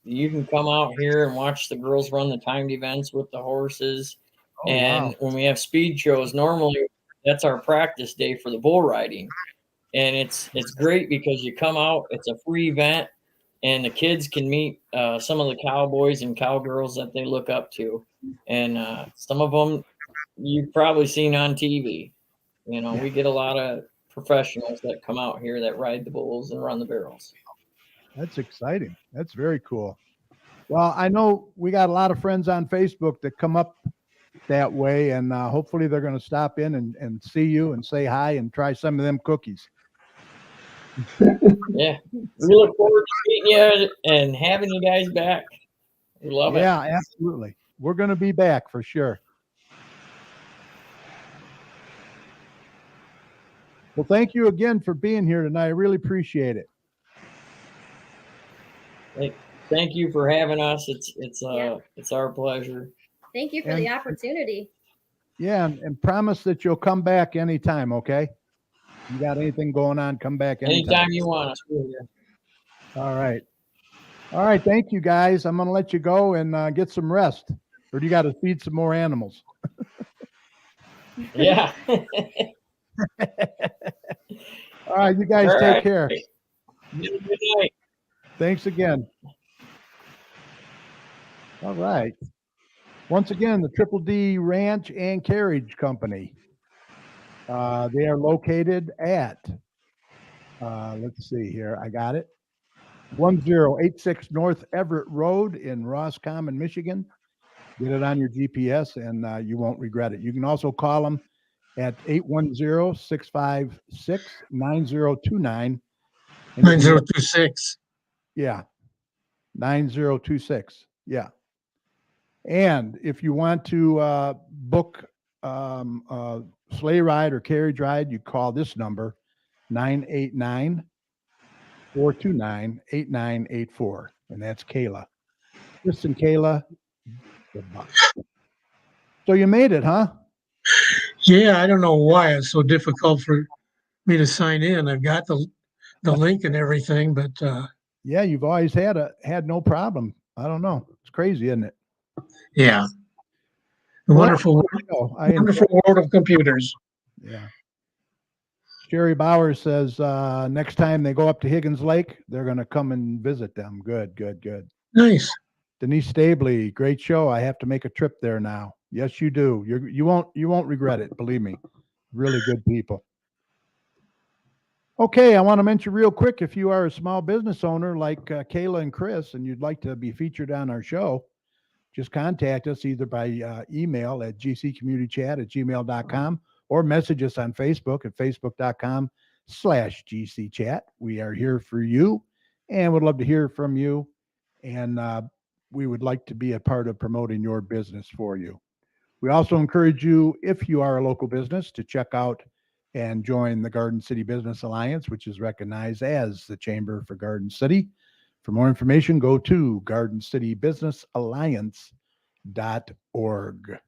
You can come out here and watch the girls run the timed events with the horses. And when we have speed shows, normally that's our practice day for the bull riding. And it's great because you come out, it's a free event, and the kids can meet some of the cowboys and cowgirls that they look up to. And some of them you've probably seen on TV. We get a lot of professionals that come out here that ride the bulls and run the barrels. That's exciting. That's very cool. Well, I know we got a lot of friends on Facebook that come up that way, and hopefully they're going to stop in and see you and say hi and try some of them cookies. Yeah, we look forward to meeting you and having you guys back. We love it. Yeah, absolutely. We're going to be back for sure. Well, thank you again for being here tonight. I really appreciate it. Thank you for having us. It's our pleasure. Thank you for the opportunity. Yeah, and promise that you'll come back anytime, okay? You got anything going on, come back anytime you want us. All right. All right, thank you guys. I'm going to let you go and get some rest. Or do you got to feed some more animals? Yeah. All right, you guys take care. Good night. Thanks again. All right. Once again, the Triple D Ranch and Carriage Company. They are located at, let's see here, I got it, 1086 North Everett Road in Roscommon, Michigan. Get it on your GPS and you won't regret it. You can also call them at 810-656-9029. 9026. Yeah. 9026. Yeah. And if you want to book a sleigh ride or carriage ride, you call this number, 989-429-8984. And that's Kayla. Listen, Kayla. Goodbye. So you made it, huh? Yeah, I don't know why it's so difficult for me to sign in. I've got the link and everything, but yeah, you've always had no problem. I don't know. It's crazy, isn't it? Yeah. The wonderful world of computers. Yeah. Sherry Bowers says next time they go up to Higgins Lake, they're going to come and visit them. Good. Nice. Denise Stabley, great show. I have to make a trip there now. Yes, you do. You won't regret it. Believe me. Really good people. Okay, I want to mention real quick, if you are a small business owner like Kayla and Chris, and you'd like to be featured on our show, just contact us either by email at gccommunitychat@gmail.com or message us on Facebook at facebook.com/gcchat. We are here for you and would love to hear from you. And we would like to be a part of promoting your business for you. We also encourage you, if you are a local business, to check out and join the Garden City Business Alliance, which is recognized as the Chamber for Garden City. For more information, go to gardencitybusinessalliance.org.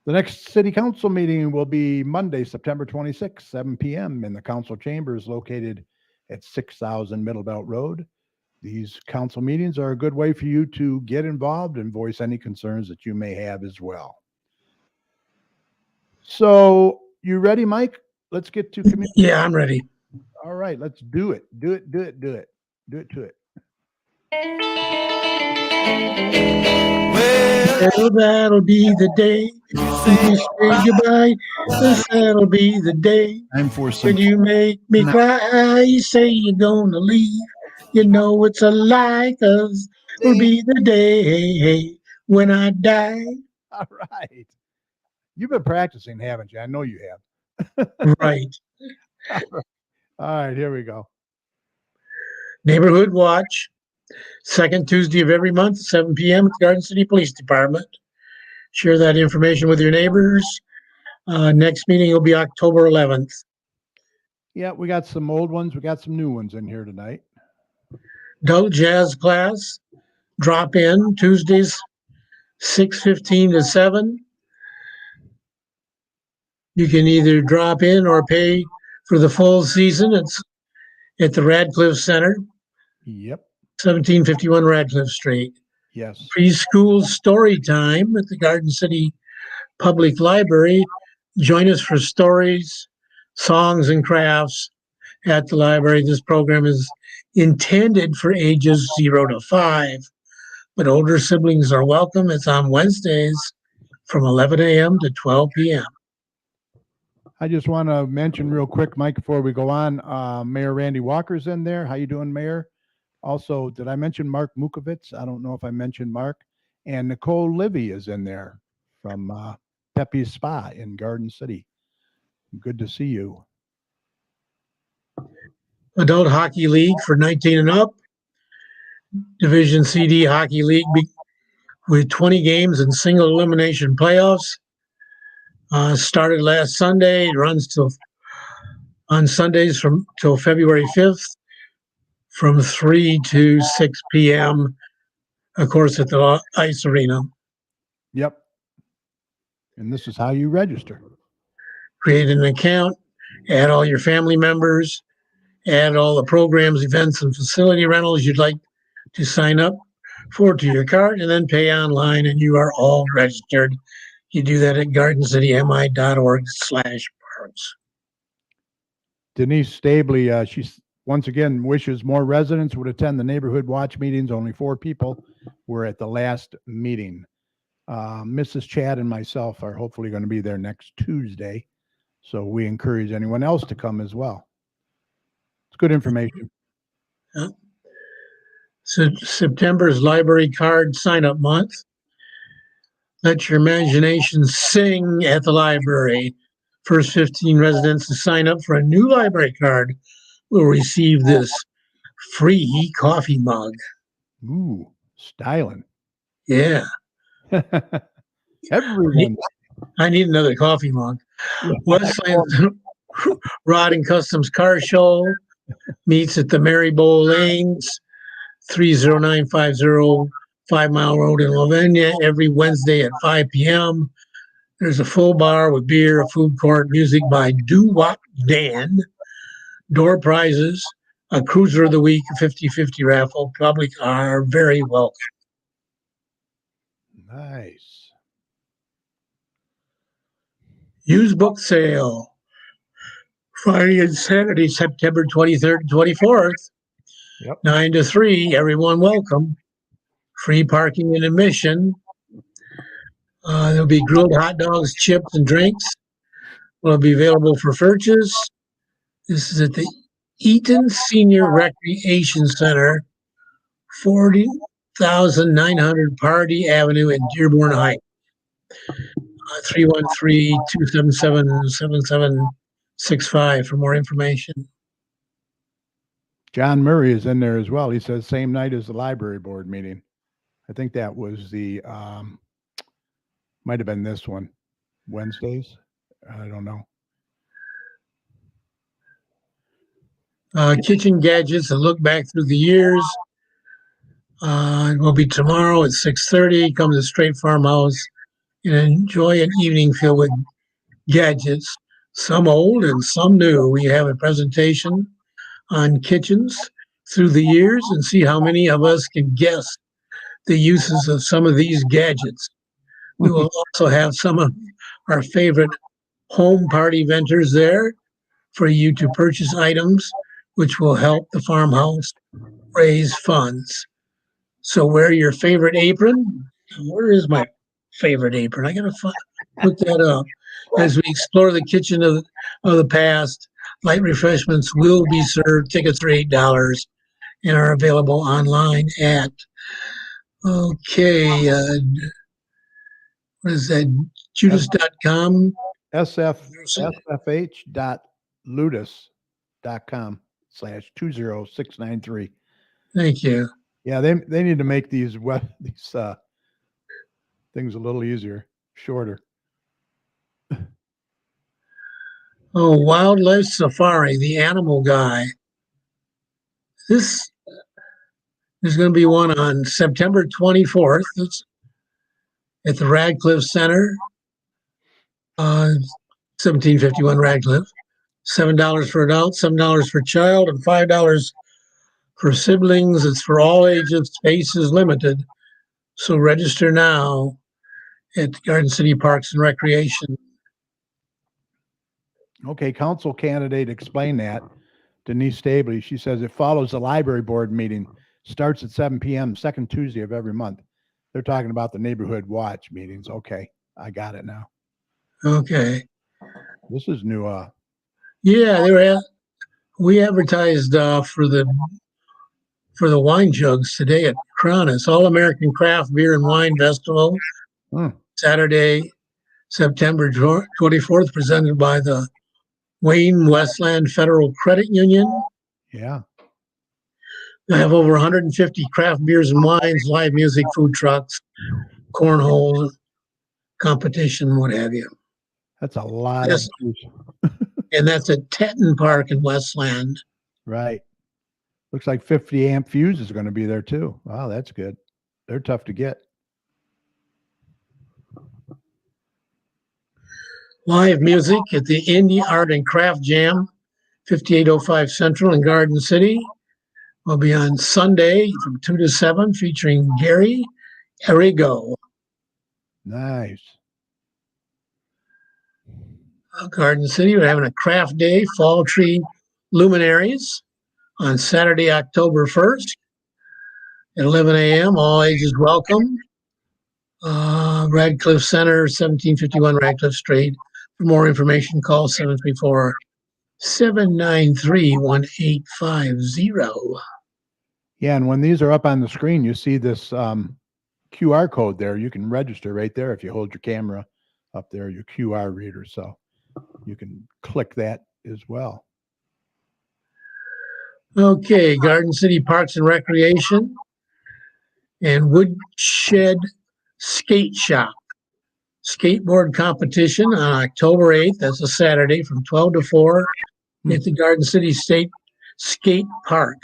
The next city council meeting will be Monday, September 26th, 7 p.m. in the council chambers located at 6000 Middle Belt Road. These council meetings are a good way for you to get involved and voice any concerns that you may have as well. So, you ready, Mike? Let's get to community. Yeah, I'm ready. All right, let's do it. Do it to it. Well, that'll be the day when you say goodbye. Yes, that'll be the day Time for when you make me cry. You say you're gonna leave. You know it's a lie, 'cause it'll be the day when I die. All right. You've been practicing, haven't you? I know you have. Right. All right, here we go. Neighborhood Watch, second Tuesday of every month, 7 p.m. at the Garden City Police Department. Share that information with your neighbors. Next meeting will be October 11th. Yeah, we got some old ones. We got some new ones in here tonight. Adult jazz class, drop in Tuesdays, 6:15 to 7. You can either drop in or pay for the full season. It's at the Radcliffe Center, Yep. 1751 Radcliffe Street. Yes. Preschool story time at the Garden City Public Library. Join us for stories, songs, and crafts at the library. This program is intended for ages 0 to 5, but older siblings are welcome. It's on Wednesdays from 11 a.m. to 12 p.m. I just want to mention real quick, Mike, before we go on, Mayor Randy Walker's in there. How you doing, Mayor? Also, did I mention Mark Mukovitz? I don't know if I mentioned Mark. And Nicole Livy is in there from Pepe's Spa in Garden City. Good to see you. Adult Hockey League for 19 and up. Division CD Hockey League with 20 games and single elimination playoffs. Started last Sunday. It runs on Sundays till February 5th from 3 to 6 p.m., of course, at the Ice Arena. Yep. And this is how you register. Create an account, add all your family members, add all the programs, events, and facility rentals you'd like to sign up for to your cart, and then pay online, and you are all registered. You do that at gardencitymi.org/parks. Denise Stabley, she's once again wishes more residents would attend the neighborhood watch meetings. Only 4 people were at the last meeting. Mrs. Chad and myself are hopefully going to be there next Tuesday. So we encourage anyone else to come as well. It's good information. Yeah. So September's library card sign-up month. Let your imagination sing at the library. First 15 residents to sign up for a new library card will receive this free coffee mug. Ooh, styling. Yeah. Everyone. I need another coffee mug. Westland Rod and Customs Car Show meets at the Mary Bowl Lanes, 30950 5 Mile Road in Lavinia every Wednesday at 5 p.m. There's a full bar with beer, a food court, music by Doo-Wop Dan, door prizes, a Cruiser of the Week, a 50-50 raffle. Public are very welcome. Nice. Used book sale, Friday and Saturday, September 23rd and 24th, 9 to 3. Everyone welcome. Free parking and admission. There'll be grilled hot dogs, chips, and drinks. Will be available for purchase. This is at the Eaton Senior Recreation Center, 40,900 Pardee Avenue in Dearborn Heights. 313-277-7765 for more information. John Murray is in there as well. He says same night as the library board meeting. I think that was the Might have been this one. Wednesdays. I don't know. Kitchen gadgets, a look back through the years. It will be tomorrow at 6:30. Come to Straight Farmhouse and enjoy an evening filled with gadgets, some old and some new. We have a presentation on kitchens through the years and see how many of us can guess the uses of some of these gadgets. We will also have some of our favorite home party vendors there for you to purchase items which will help the farmhouse raise funds. So wear your favorite apron. Where is my favorite apron? I gotta look that up. As we explore the kitchen of the past, light refreshments will be served. Tickets are $8 and are available online at what is that? Judas.com. sfh.ludus.com/20693. Thank you. Yeah, they need to make these things a little easier, shorter. Oh, Wildlife Safari, the animal guy. There's going to be one on September 24th. It's at the Radcliffe Center, 1751 Radcliffe. $7 for adults, $7 for child, and $5 for siblings. It's for all ages. Space is limited. So register now at Garden City Parks and Recreation. Okay, council candidate explained that. Denise Stabley, she says it follows the library board meeting, starts at 7 p.m., second Tuesday of every month. They're talking about the neighborhood watch meetings. Okay, I got it now. Okay. This is new. Yeah, we advertised for the wine jugs today at Cronus, All American Craft Beer and Wine Festival, Saturday, September 24th, presented by the Wayne Westland Federal Credit Union. Yeah. They have over 150 craft beers and wines, live music, food trucks, cornhole, competition, what have you. That's a lot of booze. And that's at Tetton Park in Westland. Right. Looks like 50 amp fuses are going to be there too. Wow, that's good. They're tough to get. Live music at the Indie Art and Craft Jam, 5805 Central in Garden City. Will be on Sunday from 2 to 7, featuring Gary Arrigo. Nice. Garden City, we're having a craft day, fall tree luminaries on Saturday, October 1st at 11 a.m. All ages welcome. Radcliffe Center, 1751 Radcliffe Street. For more information, call 734-793-1850. Yeah, and when these are up on the screen, you see this QR code there. You can register right there if you hold your camera up there, your QR reader. So you can click that as well. Okay, Garden City Parks and Recreation and Woodshed Skate Shop. Skateboard competition on October 8th. That's a Saturday from 12 to 4 at the Garden City State Skate Park.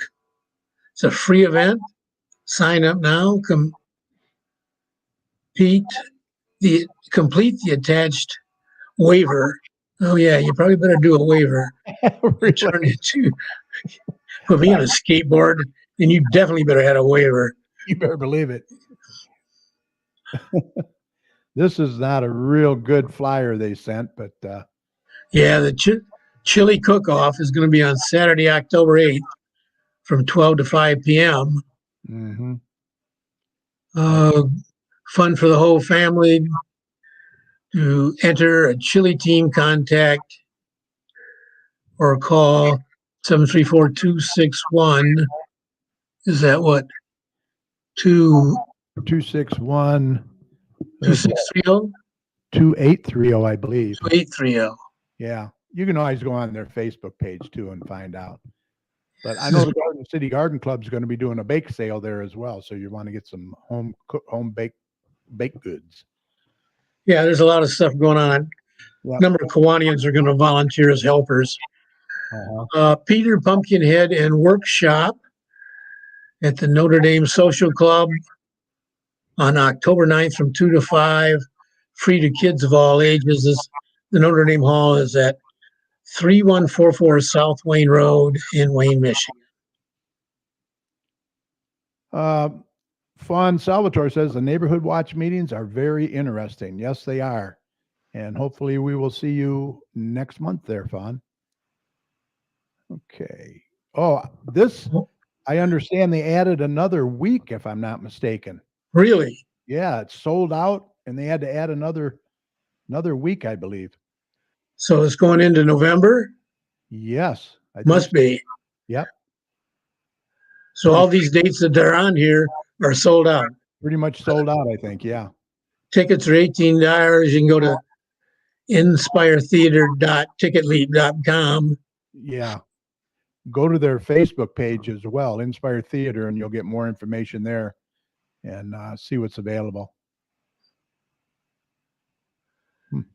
It's a free event. Sign up now. Complete the attached waiver. Oh yeah, you probably better do a waiver. Turn into for being a skateboard, and you definitely better have a waiver. You better believe it. This is not a real good flyer they sent, but yeah, the chili cook-off is going to be on Saturday, October 8th from 12 to 5 p.m. Mm-hmm. Fun for the whole family. To enter a chili team, contact or call 734-261. Is that what? 261 2630? 2830, I believe. 2830. Yeah. You can always go on their Facebook page too and find out. But I know the Garden City Garden Club is going to be doing a bake sale there as well. So you want to get some home baked goods. Yeah, there's a lot of stuff going on. Yep. A number of Kiwanians are going to volunteer as helpers. Peter Pumpkinhead and Workshop at the Notre Dame Social Club on October 9th from 2 to 5, free to kids of all ages. The Notre Dame Hall is at 3144 South Wayne Road in Wayne, Michigan. Fawn Salvatore says the neighborhood watch meetings are very interesting. Yes, they are. And hopefully we will see you next month there, Fawn. Okay. Oh, this, I understand they added another week, if I'm not mistaken. Really? Yeah, it's sold out and they had to add another week, I believe. So it's going into November? Yes. Must be. Yep. So all these dates that they're on here are sold out. Pretty much sold out, I think. Yeah. Tickets are $18. You can go to inspiretheater.ticketleap.com. Yeah. Go to their Facebook page as well, Inspire Theater, and you'll get more information there and see what's available.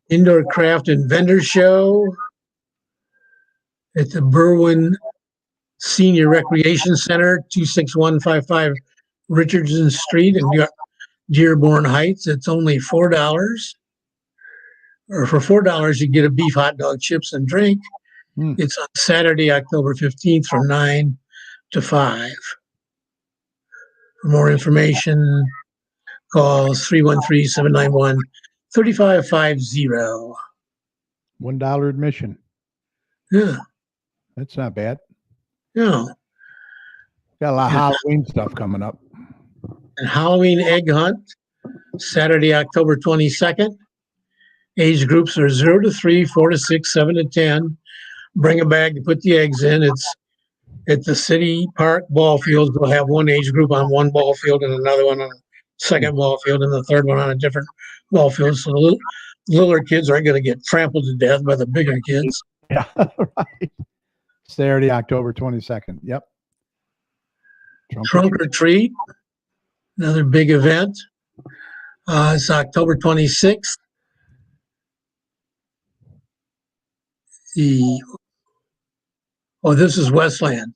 Indoor Craft and Vendor Show at the Berwyn Senior Recreation Center, 26155 Richardson Street in Dearborn Heights. It's only $4. Or for $4, you get a beef hot dog, chips, and drink. It's on Saturday, October 15th from 9 to 5. For more information, call 313-791-3550. $1 admission. Yeah. That's not bad. Yeah. Got a lot of Halloween stuff coming up. And Halloween egg hunt, Saturday, October 22nd. Age groups are 0 to 3, 4 to 6, 7 to 10. Bring a bag to put the eggs in. It's at the city park ball fields. We'll have one age group on one ball field and another one on a second ball field and the third one on a different ball field. So the littler kids aren't going to get trampled to death by the bigger kids. Yeah, right. Saturday, October 22nd. Yep. Trunk or treat, another big event. It's October 26th. This is Westland.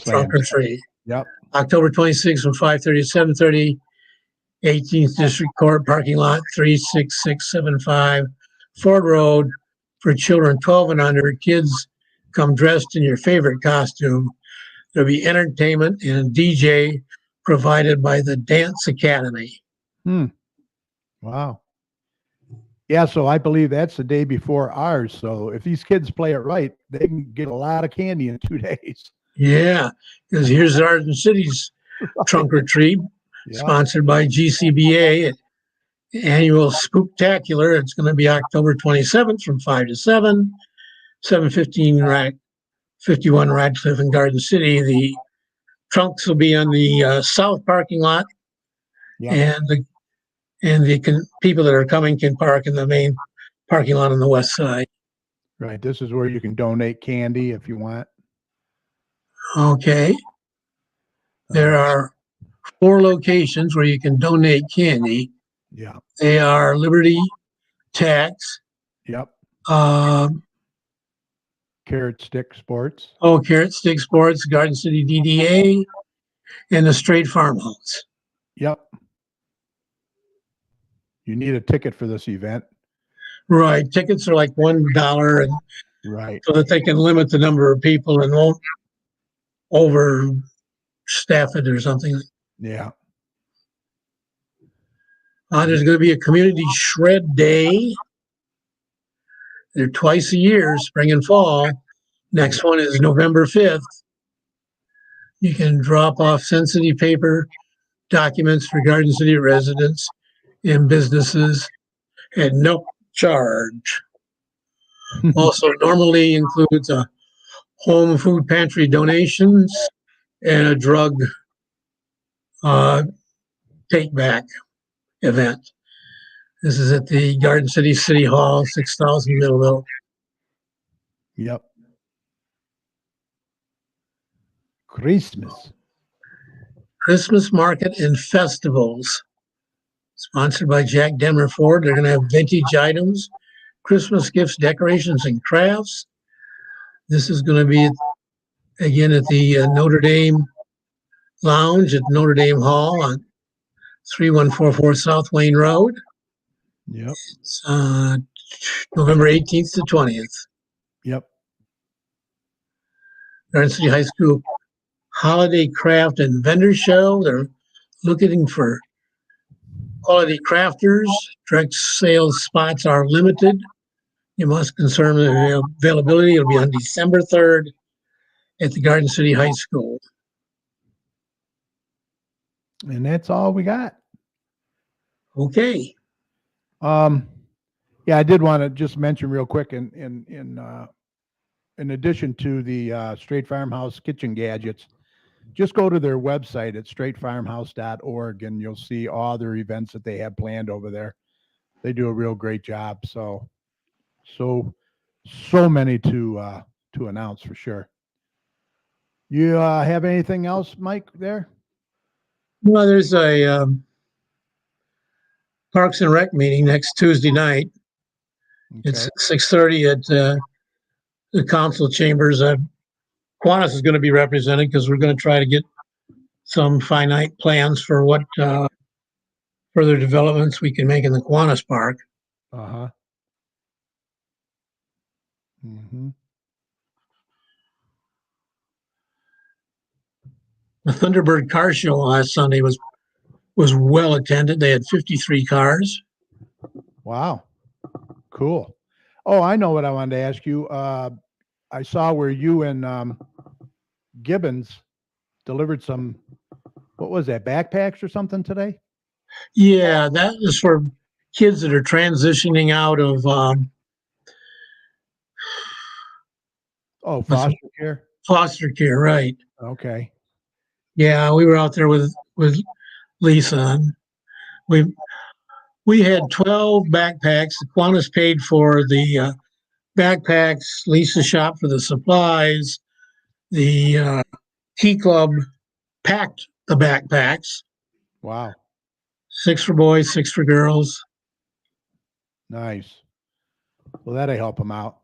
Trunk or treat. Yep. October 26th from 5:30 to 7:30, 18th District Court parking lot, 36675 Ford Road, for children 12 and under. Kids come dressed in your favorite costume. There'll be entertainment and a DJ provided by the Dance Academy. Wow. Yeah, so I believe that's the day before ours. So if these kids play it right, they can get a lot of candy in 2 days. Yeah, because here's Arden City's Trunk or Treat, sponsored by GCBA. Annual Spooktacular. It's going to be October 27th from 5 to 7, 715 51 Radcliffe in Garden City. The trunks will be on the south parking lot, and the people that are coming can park in the main parking lot on the west side. Right. This is where you can donate candy if you want. Okay. There are 4 locations where you can donate candy. Yeah. They are Liberty Tax. Yep. Carrot Stick Sports. Carrot Stick Sports, Garden City DDA, and the Straight Farmhouse. Yep. You need a ticket for this event. Right. Tickets are like $1, and right, so that they can limit the number of people and won't overstaff it or something. Yeah. There's going to be a community shred day. They're twice a year, spring and fall. Next one is November 5th. You can drop off sensitive paper documents for Garden City residents and businesses at no charge. Also normally includes a home food pantry donations and a drug take back event. This is at the Garden City City Hall, 6,000 Millville. Yep. Christmas Market and festivals. sponsored by Jack Demmer Ford. They're going to have vintage items, Christmas gifts, decorations, and crafts. This is going to be, again, at the Notre Dame Lounge at Notre Dame Hall on 3144 South Wayne Road. Yep. It's November 18th to 20th. Yep. Garden City High School Holiday Craft and Vendor Show. They're looking for quality crafters. Direct sales spots are limited. You must confirm the availability. It'll be on December 3rd at the Garden City High School. And that's all we got. Okay. Yeah, I did want to just mention real quick in addition to the Straight Farmhouse kitchen gadgets, just go to their website at straightfarmhouse.org and you'll see all their events that they have planned over there. They do a real great job. So many to announce for sure. You have anything else, Mike, there? Well, there's a Parks and Rec meeting next Tuesday night. Okay. It's 6:30 at the council chambers. Kiwanis is going to be represented because we're going to try to get some finite plans for what further developments we can make in the Kiwanis Park. Uh-huh. Mm-hmm. The Thunderbird Car Show last Sunday was well attended. They had 53 cars. Wow. Cool. Oh, I know what I wanted to ask you. I saw where you and Gibbons delivered some, what was that, backpacks or something today? Yeah, that is for kids that are transitioning out of foster care. Foster care, right? Okay. Yeah, we were out there with Lisa. And we had 12 backpacks. Kiwanis paid for the backpacks. Lisa shopped for the supplies. The Tea Club packed the backpacks. Wow. 6 for boys, 6 for girls. Nice. Well, that'll help them out.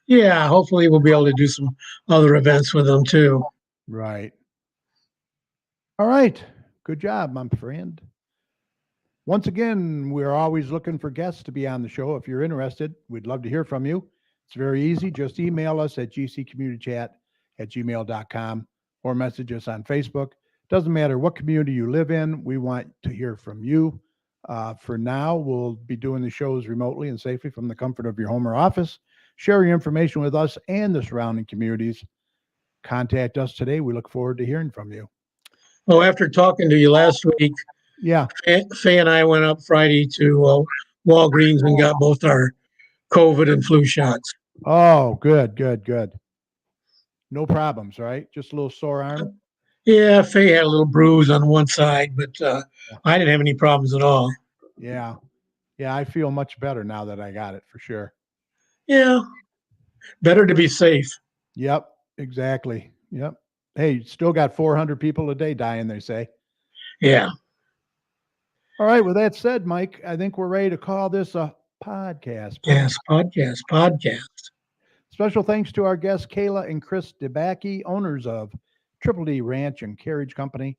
Yeah, hopefully we'll be able to do some other events with them too. Right. All right. Good job, my friend. Once again, we're always looking for guests to be on the show. If you're interested, we'd love to hear from you. It's very easy. Just email us at gccommunitychat@gmail.com or message us on Facebook. Doesn't matter what community you live in. We want to hear from you. For now, we'll be doing the shows remotely and safely from the comfort of your home or office. Share your information with us and the surrounding communities. Contact us today. We look forward to hearing from you. Well, after talking to you last week, Yeah. Faye and I went up Friday to Walgreens and got both our COVID and flu shots. Oh, good. No problems, right? Just a little sore arm? Yeah, Faye had a little bruise on one side, but I didn't have any problems at all. Yeah. Yeah, I feel much better now that I got it for sure. Yeah, better to be safe. Yep, exactly. Yep. Hey, still got 400 people a day dying, they say. Yeah. All right. With that said, Mike, I think we're ready to call this a podcast. Yes, podcast. Special thanks to our guests, Kayla and Chris DeBacke, owners of Triple D Ranch and Carriage Company.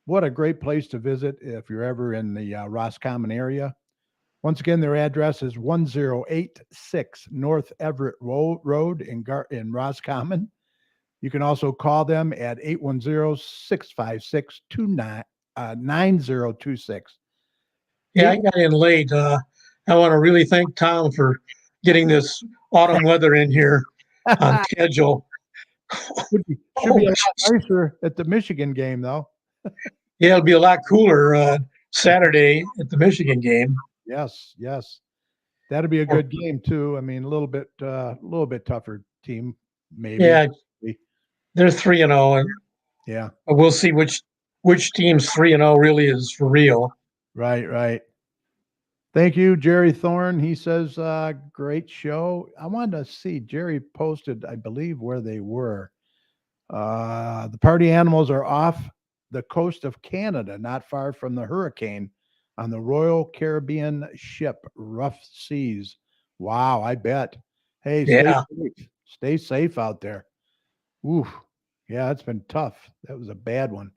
What a great place to visit if you're ever in the Roscommon area. Once again, their address is 1086 North Everett Road in Roscommon. You can also call them at 810-656-9026. Yeah, I got in late. I want to really thank Tom for getting this autumn weather in here on schedule. Should be a lot nicer at the Michigan game, though. Yeah, it'll be a lot cooler Saturday at the Michigan game. Yes. That'll be a good game too. I mean, a little bit tougher team, maybe. Yeah, they're 3-0, and yeah, we'll see which team's 3-0 really is for real. Right. Thank you, Jerry Thorne. He says, great show. I wanted to see, Jerry posted, I believe, where they were. The party animals are off the coast of Canada, not far from the hurricane on the Royal Caribbean ship Rough Seas. Wow, I bet. Hey, Yeah. stay safe out there. Ooh, yeah, it's been tough. That was a bad one.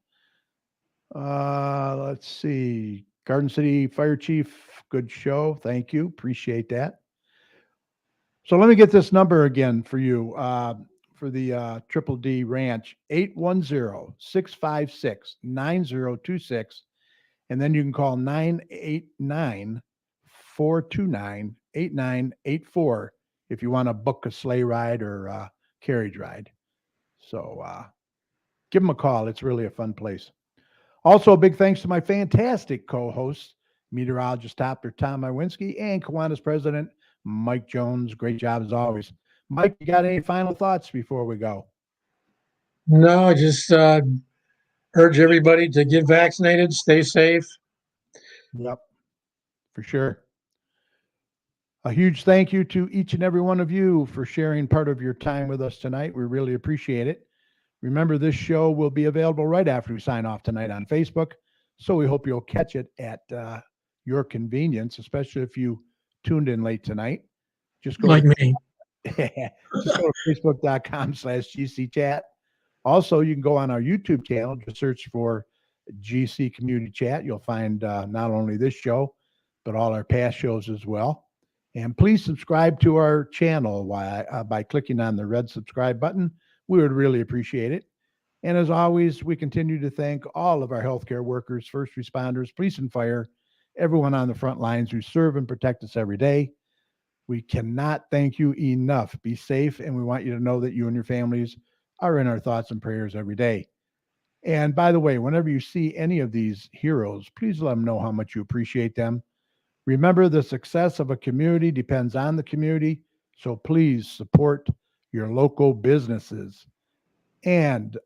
Let's see. Garden City Fire Chief, good show. Thank you. Appreciate that. So let me get this number again for you. For the Triple D Ranch, 810-656-9026. And then you can call 989-429-8984 if you want to book a sleigh ride or carriage ride. So give them a call. It's really a fun place. Also, a big thanks to my fantastic co-hosts, meteorologist Dr. Tom Iwinski and Kiwanis president Mike Jones. Great job as always. Mike, you got any final thoughts before we go? No, I just urge everybody to get vaccinated, stay safe. Yep, for sure. A huge thank you to each and every one of you for sharing part of your time with us tonight. We really appreciate it. Remember, this show will be available right after we sign off tonight on Facebook, so we hope you'll catch it at your convenience, especially if you tuned in late tonight. Just go Like to, me. just go to facebook.com/GCChat. Also, you can go on our YouTube channel, just search for GC Community Chat. You'll find not only this show, but all our past shows as well. And please subscribe to our channel by clicking on the red subscribe button. We would really appreciate it. And as always, we continue to thank all of our healthcare workers, first responders, police and fire, everyone on the front lines who serve and protect us every day. We cannot thank you enough. Be safe, and we want you to know that you and your families are in our thoughts and prayers every day. And by the way, whenever you see any of these heroes, please let them know how much you appreciate them. Remember, the success of a community depends on the community, so please support your local businesses. And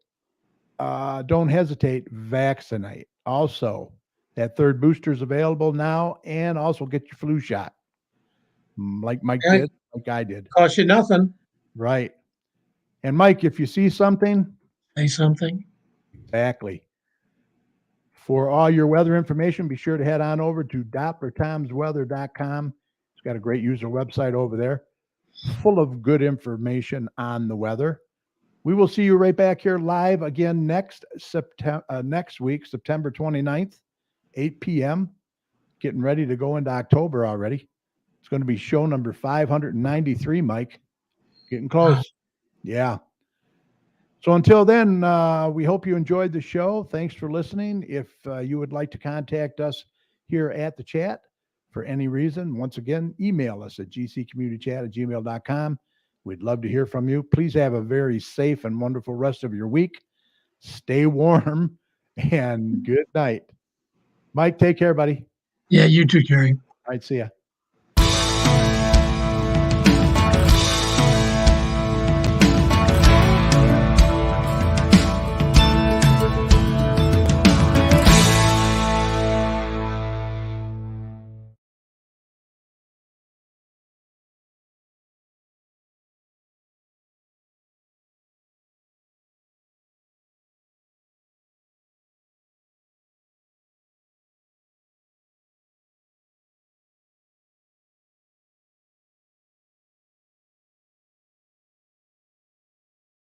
don't hesitate, vaccinate. Also, that third booster is available now, and also get your flu shot. Like Mike did, like I did. Cost you nothing. Right. And Mike, if you see something, Say something. exactly. For all your weather information, be sure to head on over to DopplerTomsWeather.com. It's got a great user website over there, full of good information on the weather. We will see you right back here live again next week, September 29th, 8 p.m. Getting ready to go into October already. It's going to be show number 593, Mike. Getting close. Wow. Yeah. So until then, we hope you enjoyed the show. Thanks for listening. If you would like to contact us here at the chat for any reason, once again, email us at gccommunitychat@gmail.com. We'd love to hear from you. Please have a very safe and wonderful rest of your week. Stay warm and good night. Mike, take care, buddy. Yeah, you too, Gary. All right, see ya.